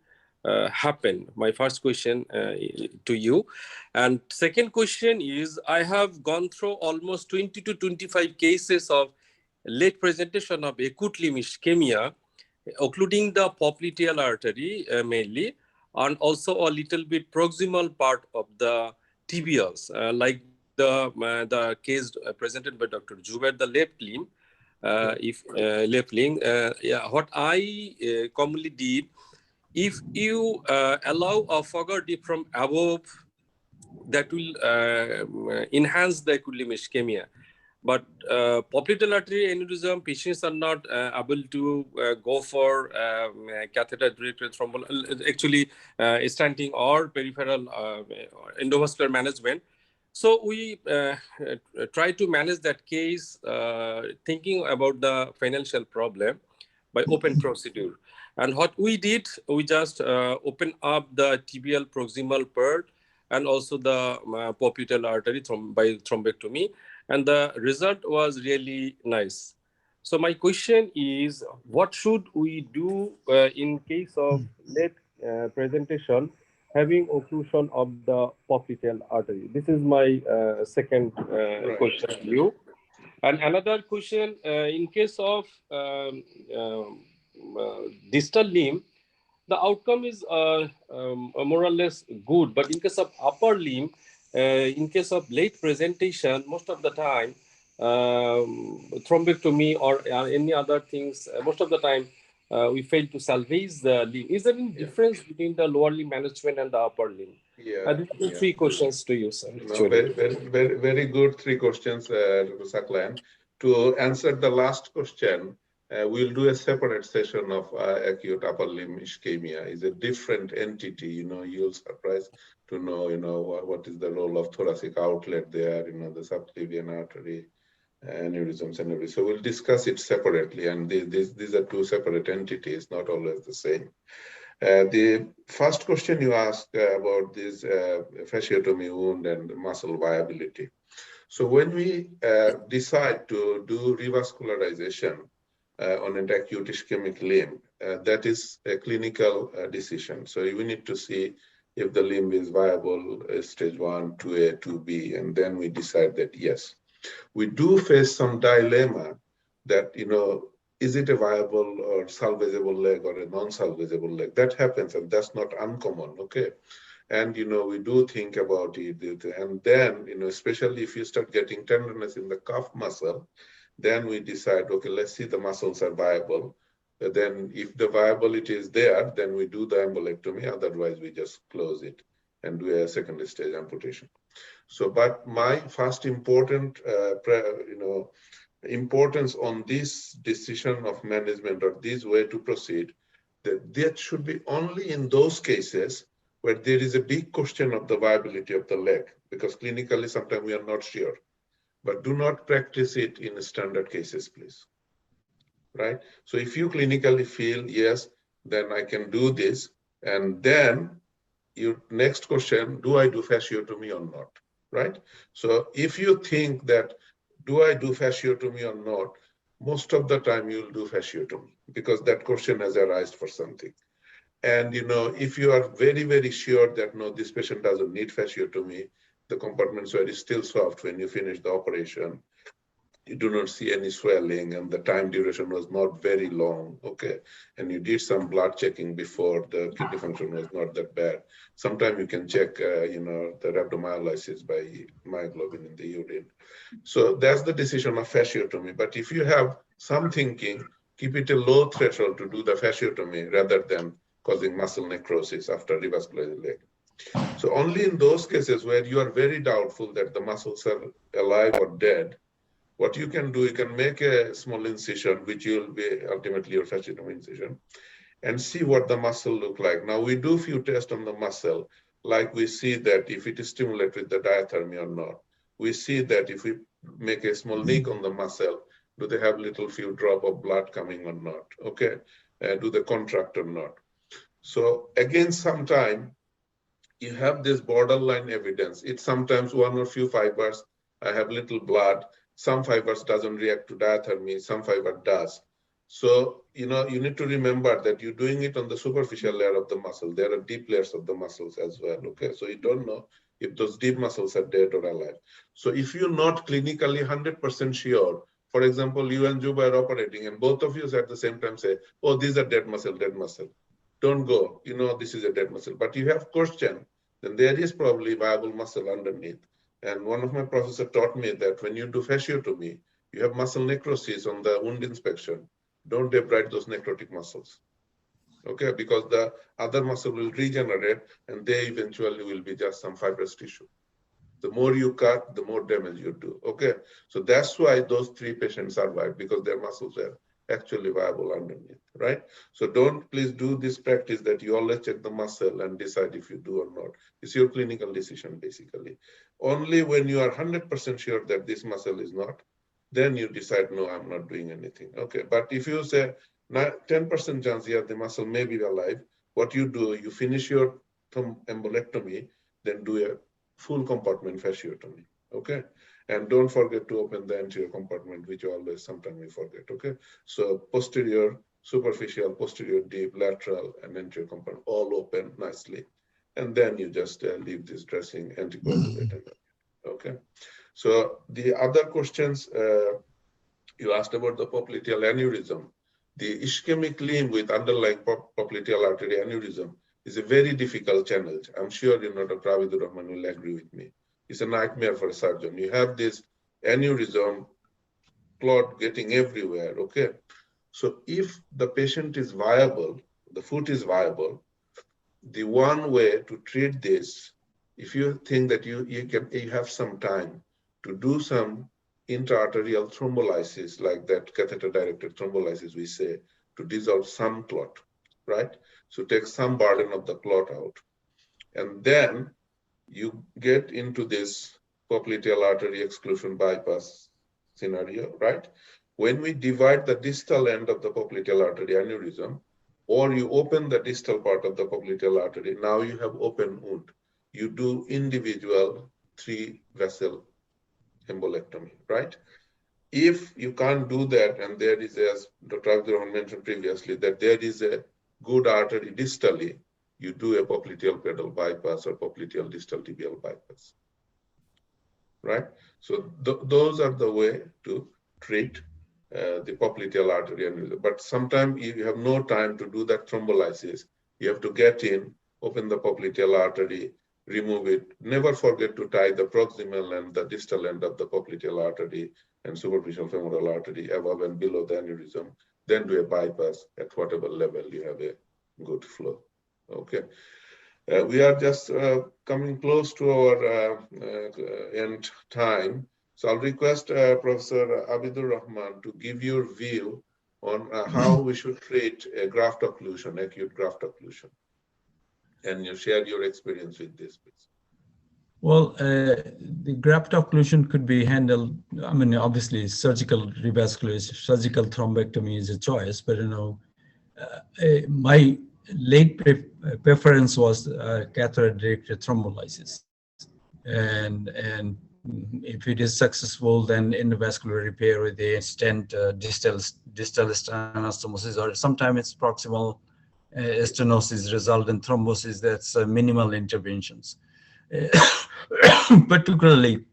happen. My first question to you. And second question is, I have gone through almost 20 to 25 cases of late presentation of acute limb ischemia, occluding the popliteal artery mainly, and also a little bit proximal part of the tibials, like the case presented by Dr. Zubair, the left limb. Left limb, yeah, what I commonly did, if you allow a Fogarty from above, that will enhance the acute limb ischemia. But popliteal artery aneurysm, patients are not able to go for catheter-directed thrombolysis, actually stenting or peripheral endovascular management. So we try to manage that case thinking about the financial problem by open procedure. And what we did, we just open up the tibial proximal part and also the popliteal artery by thrombectomy. And the result was really nice. So my question is, what should we do in case of late presentation having occlusion of the popliteal artery? This is my second question to you. And another question, in case of distal limb, the outcome is more or less good. But in case of upper limb, in case of late presentation, most of the time, thrombectomy or any other things, most of the time, we fail to salvage the limb. Is there any difference between the lower limb management and the upper limb? These are three questions to you, sir. No, very good three questions, Dr. Saklan. To answer the last question, we'll do a separate session of acute upper limb ischemia. It's a different entity. You'll surprise to know, what is the role of thoracic outlet there, the subclavian artery, aneurysms and everything. So we'll discuss it separately, and these are two separate entities, not always the same. The first question you asked about this fasciotomy wound and muscle viability. So when we decide to do revascularization on an acute ischemic limb, that is a clinical decision. So we need to see if the limb is viable, stage 1, 2A, 2B, and then we decide that yes. We do face some dilemma that, is it a viable or salvageable leg or a non-salvageable leg? That happens, and that's not uncommon, okay? And, we do think about it. And then, especially if you start getting tenderness in the calf muscle, then we decide, okay, let's see the muscles are viable. Then if the viability is there, then we do the embolectomy. Otherwise, we just close it and do a second stage amputation. So, but my first important, importance on this decision of management or this way to proceed, that should be only in those cases where there is a big question of the viability of the leg, because clinically sometimes we are not sure. But do not practice it in standard cases, please. Right? So if you clinically feel, yes, then I can do this, and then your next question, do I do fasciotomy or not? Right? So if you think that, do I do fasciotomy or not? Most of the time you'll do fasciotomy because that question has arisen for something. And if you are very, very sure that no, this patient doesn't need fasciotomy, the compartments were still soft when you finish the operation. You do not see any swelling, and the time duration was not very long, okay? And you did some blood checking before, the kidney function was not that bad. Sometimes you can check, the rhabdomyolysis by myoglobin in the urine. So that's the decision of fasciotomy. But if you have some thinking, keep it a low threshold to do the fasciotomy rather than causing muscle necrosis after revascularizing leg. So only in those cases where you are very doubtful that the muscles are alive or dead, what you can do, you can make a small incision, which will be ultimately your fasciotomy incision, and see what the muscle look like. Now we do few tests on the muscle, like we see that if it is stimulated with the diathermy or not. We see that if we make a small nick on the muscle, do they have little few drop of blood coming or not? Okay, do they contract or not? So again, sometime you have this borderline evidence. It's sometimes one or few fibers, I have little blood. Some fibers doesn't react to diathermy, some fiber does. So, you need to remember that you're doing it on the superficial layer of the muscle. There are deep layers of the muscles as well, okay? So you don't know if those deep muscles are dead or alive. So if you're not clinically 100% sure, for example, you and Juba are operating and both of you at the same time say, oh, these are dead muscle, don't go, this is a dead muscle. But you have question, then there is probably viable muscle underneath. And one of my professors taught me that when you do fasciotomy, you have muscle necrosis on the wound inspection. Don't debride those necrotic muscles, okay? Because the other muscle will regenerate and they eventually will be just some fibrous tissue. The more you cut, the more damage you do, okay? So that's why those 3 patients survived, because their muscles were actually viable underneath, right? So don't please do this practice that you always check the muscle and decide if you do or not. It's your clinical decision, basically. Only when you are 100% sure that this muscle is not, then you decide, no, I'm not doing anything. Okay, but if you say 10% chance here, the muscle may be alive, what you do, you finish your thumb embolectomy, then do a full compartment fasciotomy, okay? And don't forget to open the anterior compartment, which always sometimes we forget, okay? So posterior, superficial, posterior, deep, lateral, and anterior compartment all open nicely. And then you just leave this dressing, anticoagulate, okay? So the other questions, you asked about the popliteal aneurysm. The ischemic limb with underlying popliteal artery aneurysm is a very difficult challenge. I'm sure Dr. Abidur Rahman will agree with me. It's a nightmare for a surgeon. You have this aneurysm clot getting everywhere, okay? So if the patient is viable, the foot is viable, the one way to treat this, if you think that you have some time to do some intra-arterial thrombolysis, like that catheter-directed thrombolysis we say, to dissolve some clot, right? So take some burden of the clot out. And then you get into this popliteal artery exclusion bypass scenario, right? When we divide the distal end of the popliteal artery aneurysm, or you open the distal part of the popliteal artery, now you have open wound. You do individual 3-vessel embolectomy, right? If you can't do that, and there is, as Dr. Abdurrahman mentioned previously, that there is a good artery distally, you do a popliteal pedal bypass or popliteal distal tibial bypass, right? So those are the way to treat the popliteal artery aneurysm. But sometimes you have no time to do that thrombolysis. You have to get in, open the popliteal artery, remove it. Never forget to tie the proximal and the distal end of the popliteal artery and superficial femoral artery above and below the aneurysm. Then do a bypass at whatever level you have a good flow. Okay. We are just coming close to our end time. So I'll request Professor Abidur Rahman to give your view on how we should treat a graft occlusion, acute graft occlusion. And you share your experience with this, please. Well, the graft occlusion could be handled. I mean, obviously, surgical revascularization, surgical thrombectomy is a choice, but my late preference was catheter-directed thrombolysis, and if it is successful, then endovascular repair with a stent, distal stenostomosis, or sometimes it's proximal stenosis result in thrombosis. That's minimal interventions. particularly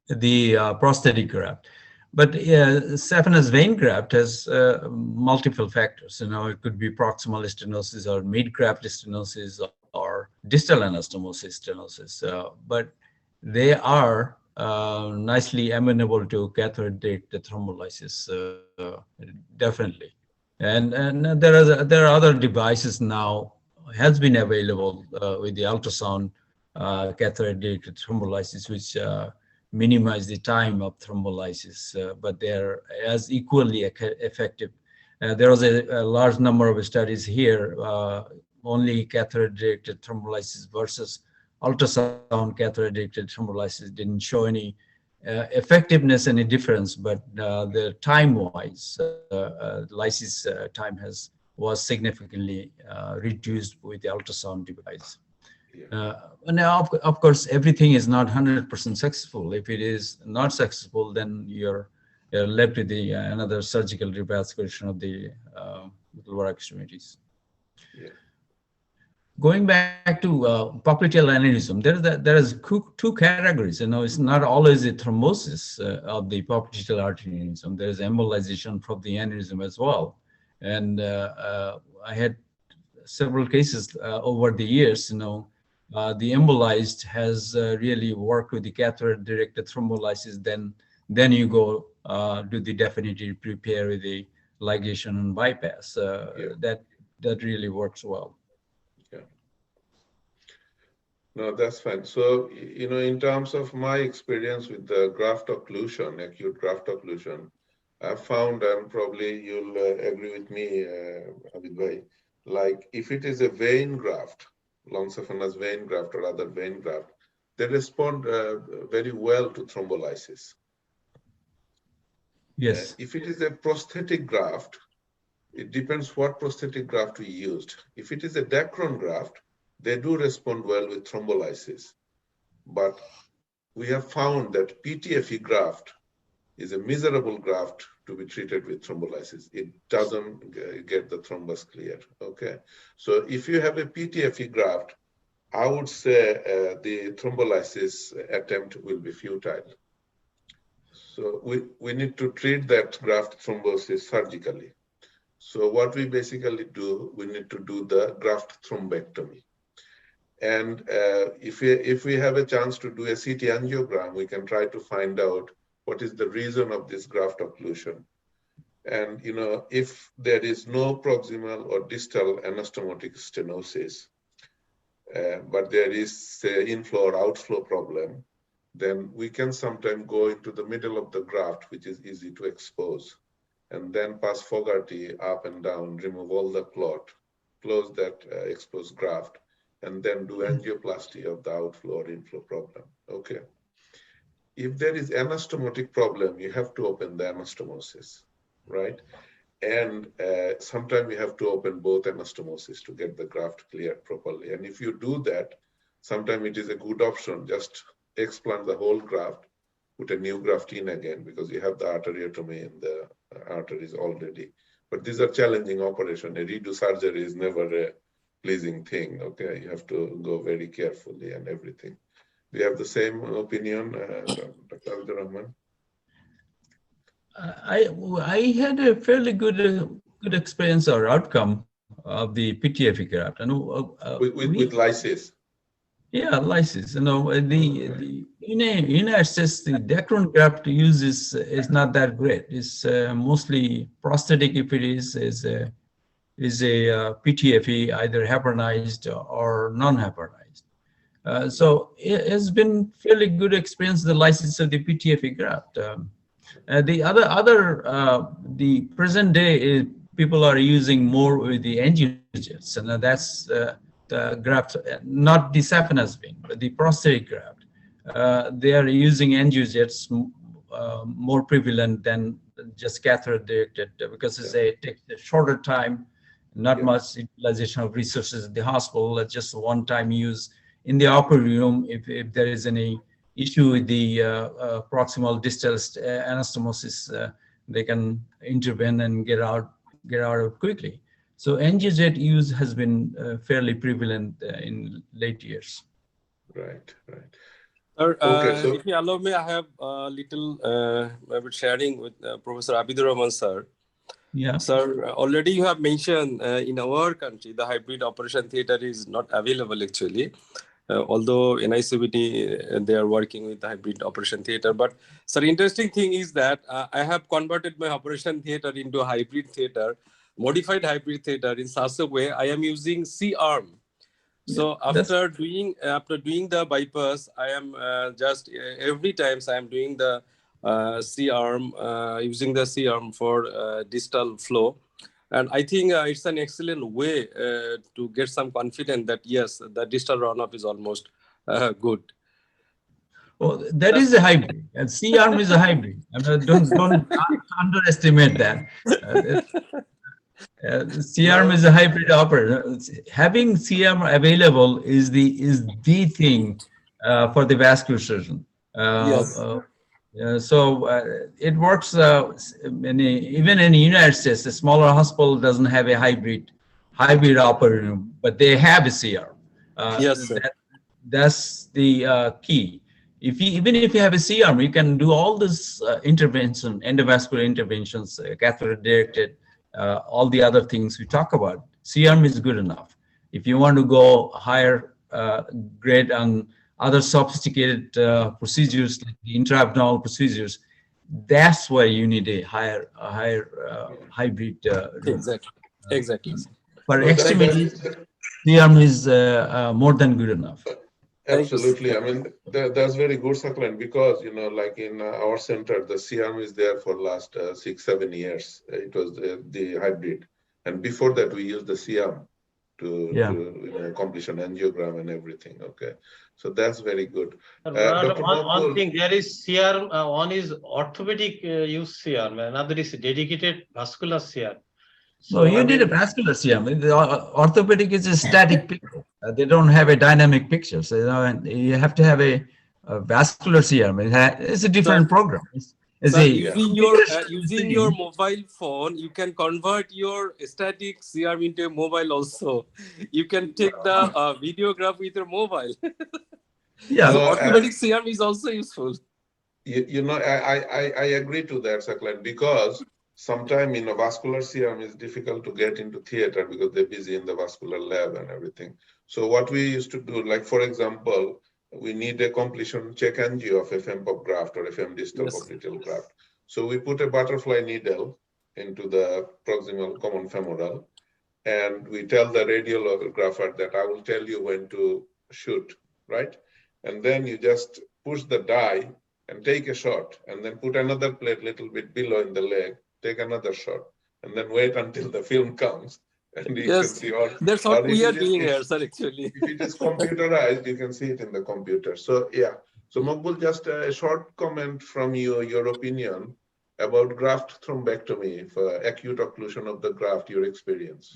the prosthetic graft. But saphenous vein graft has multiple factors. It could be proximal stenosis or mid-graft stenosis or distal anastomosis stenosis. But they are nicely amenable to catheter-directed thrombolysis, definitely. And there are other devices now has been available with the ultrasound catheter-directed thrombolysis, which minimize the time of thrombolysis, but they're as equally effective. There was a large number of studies here, only catheter-directed thrombolysis versus ultrasound catheter-directed thrombolysis didn't show any effectiveness, any difference, but the time-wise, lysis time was significantly reduced with the ultrasound device. Now, of course, everything is not 100% successful. If it is not successful, then you're left with another surgical revascularization of the lower extremities. Yeah. Going back to popliteal aneurysm, there is two categories. It's not always a thrombosis of the popliteal artery aneurysm. There is embolization from the aneurysm as well. And I had several cases over the years. The embolized has really worked with the catheter-directed thrombolysis. Then you go do the definitive repair with the ligation and bypass. That really works well. Yeah. No, that's fine. So, in terms of my experience with the graft occlusion, acute graft occlusion, I found, and probably you'll agree with me, Abid Bhai, like if it is a vein graft, long saphenous vein graft or other vein graft, they respond very well to thrombolysis. Yes. If it is a prosthetic graft, it depends what prosthetic graft we used. If it is a Dacron graft, they do respond well with thrombolysis. But we have found that PTFE graft is a miserable graft to be treated with thrombolysis. It doesn't get the thrombus clear, okay? So if you have a PTFE graft, I would say the thrombolysis attempt will be futile. So we need to treat that graft thrombosis surgically. So what we basically do, we need to do the graft thrombectomy. And if we have a chance to do a CT angiogram, we can try to find out what is the reason of this graft occlusion. And if there is no proximal or distal anastomotic stenosis, but there is say inflow or outflow problem, then we can sometimes go into the middle of the graft, which is easy to expose, and then pass Fogarty up and down, remove all the clot, close that exposed graft, and then do angioplasty of the outflow or inflow problem. Okay. If there is anastomotic problem, you have to open the anastomosis, right? And sometimes you have to open both anastomosis to get the graft cleared properly. And if you do that, sometimes it is a good option, just explant the whole graft, put a new graft in again, because you have the arteriotomy in the arteries already. But these are challenging operations. A redo surgery is never a pleasing thing, okay? You have to go very carefully and everything. Do you have the same opinion, Dr. Abdur Rahman? I had a fairly good experience or outcome of the PTFE graft. With lysis. Yeah, lysis. The United States, the Dacron graft use is not that great. It's mostly prosthetic. If it is a PTFE, either heparinized or non-heparinized. So it has been fairly good experience, the lysis of the PTFE graft. The present day people are using more with the angiojets, and that's the graft, not the saphenous vein, but the prosthetic graft. They are using angiojets more prevalent than just catheter-directed, because it takes a shorter time, not much utilization of resources at the hospital, just one-time use in the operating room. If there is any issue with the proximal distal anastomosis, they can intervene and get out quickly. So angiojet use has been fairly prevalent in late years. Right. Sir, Okay, so if you allow me, I have a little sharing with Professor Abidur Rahman, sir. Yeah. Sir, already you have mentioned in our country, the hybrid operation theater is not available actually. Although NICVT, they are working with the hybrid operation theater. But sir, interesting thing is that I have converted my operation theater into a hybrid theater, modified hybrid theater in such a way I am using C-arm. So after doing the bypass, I am just every time I am doing the C-arm, using the C-arm for distal flow. And I think it's an excellent way to get some confidence that yes, the distal runoff is almost good. Well, that is a hybrid, and C-arm is a hybrid. I mean, don't underestimate that. C-arm is a hybrid operator. Having C-arm available is the thing for the vascular surgeon. Yes. So it works. Even in the United States, a smaller hospital doesn't have a hybrid operating room, but they have a C-arm. Yes, sir. That's the key. Even if you have a C-arm, you can do all this intervention, endovascular interventions, catheter directed, all the other things we talk about. C-arm is good enough. If you want to go higher grade on other sophisticated procedures like the intraabdominal procedures, that's where you need a higher hybrid room. Exactly. For No, extremities, C-arm is more than good enough. absolutely. I mean, that's very good, Saklan, because, like in our center, the C-arm is there for last 6-7 years. It was the hybrid. And before that, we used the C-arm to accomplish an angiogram and everything. Okay. So that's very good. Dr. One thing, there is C-arm, one is orthopedic use C-arm, another is dedicated vascular C-arm. So you did a vascular C-arm. The orthopedic is a static picture. They don't have a dynamic picture. So you have to have a vascular C-arm. It's a different program. Using your mobile phone, you can convert your static C-arm into a mobile also. You can take the videograph with your mobile. Yeah. So orthopedic C-arm is also useful. I agree to that, Saklan, because sometimes in a vascular C-arm is difficult to get into theater because they're busy in the vascular lab and everything. So what we used to do, like for example, we need a completion check angio of FM pop graft or FM distal popliteal graft. So we put a butterfly needle into the proximal common femoral, and we tell the radiographer that I will tell you when to shoot, right? And then you just push the dye and take a shot, and then put another plate a little bit below in the leg, take another shot, and then wait until the film comes. And you can see all. That's what we are doing here, sir, actually. If it is computerized, you can see it in the computer. So yeah. So Mokbul, just a short comment from you, your opinion about graft thrombectomy for acute occlusion of the graft, your experience.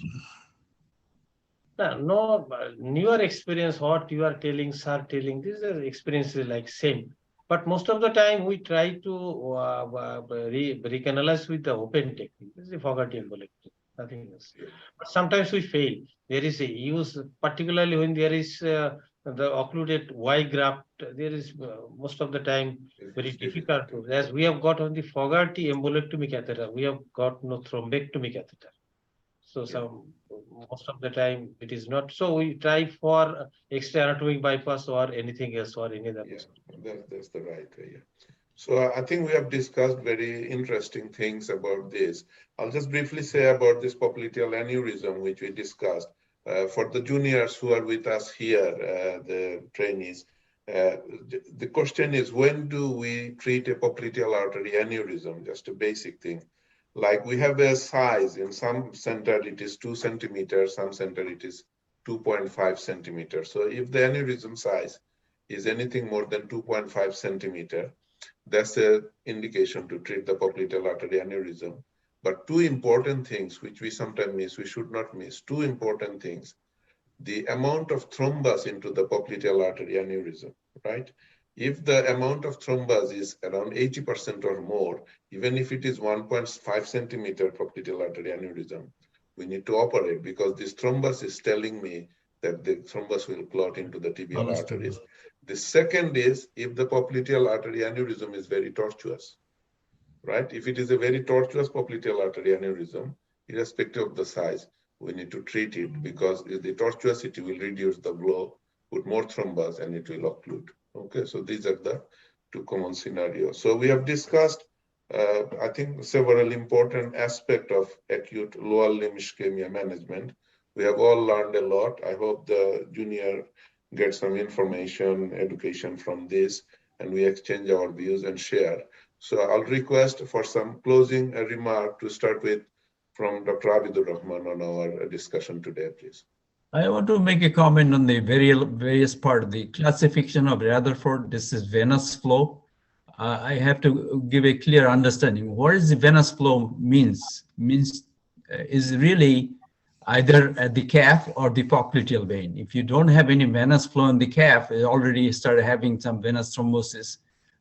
No, newer experience, what you are telling, sir telling, these are experiences like same. But most of the time we try to recanalize with the open technique. This is a Fogarty embolectomy, nothing else. But sometimes we fail. There is a use, particularly when there is the occluded Y graft, there is most of the time very difficult to, as we have got on the Fogarty embolectomy catheter, we have got no thrombectomy catheter. So most of the time it is not. So we try for extra anatomic bypass or anything else or any other. Yeah, that's the right way. Yeah. So I think we have discussed very interesting things about this. I'll just briefly say about this popliteal aneurysm, which we discussed. For the juniors who are with us here, the trainees, the question is, when do we treat a popliteal artery aneurysm? Just a basic thing. Like we have a size, in some center it is 2 centimeters, some center it is 2.5 centimeters. So if the aneurysm size is anything more than 2.5 centimeter, that's an indication to treat the popliteal artery aneurysm. But two important things which we sometimes miss, we should not miss, two important things. The amount of thrombus into the popliteal artery aneurysm, right? If the amount of thrombus is around 80% or more, even if it is 1.5 centimeter popliteal artery aneurysm, we need to operate because this thrombus is telling me that the thrombus will clot into the tibial arteries. The second is if the popliteal artery aneurysm is very tortuous, right? If it is a very tortuous popliteal artery aneurysm, irrespective of the size, we need to treat it because the tortuosity will reduce the flow, put more thrombus, and it will occlude. Okay, so these are the two common scenarios. So we have discussed, I think, several important aspects of acute lower limb ischemia management. We have all learned a lot. I hope the junior gets some information, education from this, and we exchange our views and share. So I'll request for some closing remark to start with from Dr. Abidur Rahman on our discussion today, please. I want to make a comment on the various part of the classification of Rutherford. This is venous flow. I have to give a clear understanding. What is the venous flow means is really either at the calf or the popliteal vein. If you don't have any venous flow in the calf, you already started having some venous thrombosis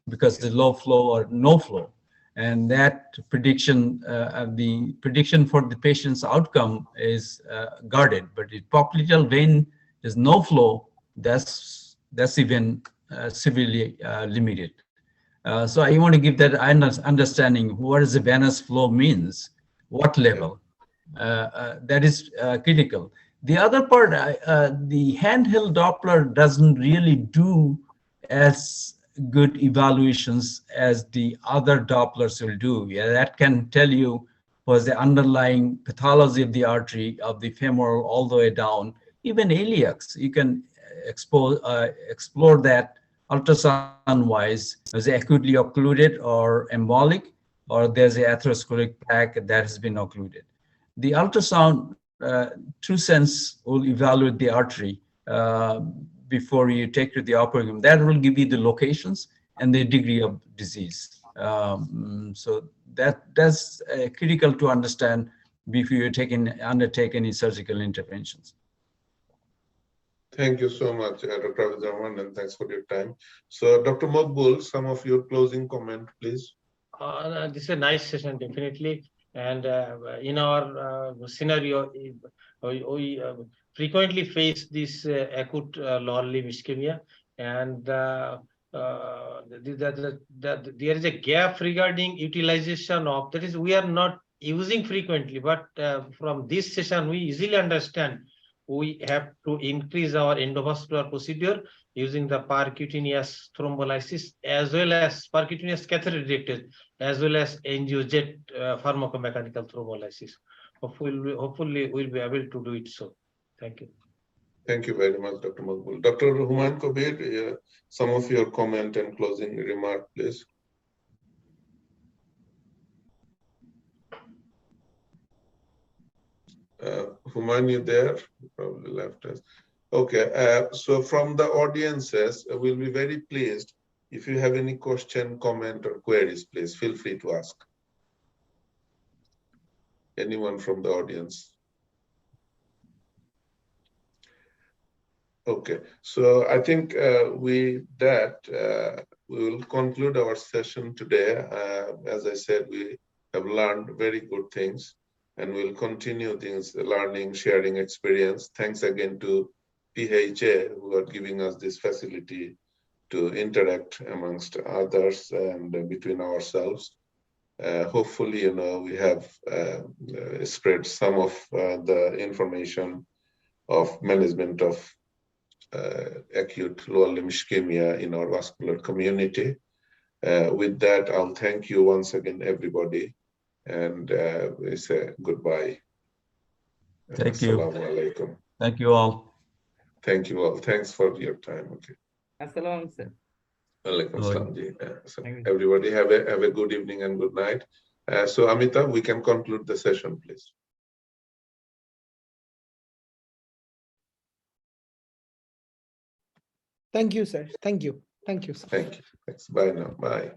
because the low flow or no flow. And that prediction, the prediction for the patient's outcome is guarded. But if popliteal vein is no flow, that's even severely limited. So I want to give that understanding what is the venous flow means, what level. That is critical. The other part, the handheld Doppler doesn't really do as good evaluations as the other Dopplers will do. Yeah, that can tell you was the underlying pathology of the artery, of the femoral all the way down, even iliacs. You can explore that ultrasound-wise. Is it acutely occluded or embolic, or there's an atherosclerotic plaque that has been occluded. The ultrasound, true sense, will evaluate the artery before you take to the operating room. That will give you the locations and the degree of disease. So that's critical to understand before you undertake any surgical interventions. Thank you so much, Dr. Abidur, and thanks for your time. So, Dr. Mokbul, some of your closing comment, please. This is a nice session, definitely. And in our scenario, we frequently face this acute lower limb ischemia, and there is a gap regarding utilization of, that is, we are not using frequently, but from this session, we easily understand we have to increase our endovascular procedure using the percutaneous thrombolysis as well as percutaneous catheter directed, as well as angiojet pharmacomechanical thrombolysis. Hopefully we'll be able to do it so. Thank you. Thank you very much, Dr. Mokbul. Dr. Humayun Kabir, some of your comment and closing remark, please. Humayun, you there? You probably left us. Okay, so from the audiences, we'll be very pleased if you have any question, comment, or queries, please feel free to ask. Anyone from the audience? Okay, so I think we will conclude our session today. As I said, we have learned very good things, and we'll continue this learning, sharing experience. Thanks again to PHA, who are giving us this facility to interact amongst others and between ourselves. Hopefully, we have spread some of the information of management of acute lower limb ischemia in our vascular community. With that, I'll thank you once again, everybody, and we say goodbye. Thank you. Assalamu alaikum. Thank you all. Thank you all. Thanks for your time. Okay. Assalamu alaikum. Alaikum salam ji. So everybody have a good evening and good night. So Amita, we can conclude the session, please. Thank you, sir. Thank you. Thank you, sir. Thank you. Thanks. Bye now. Bye.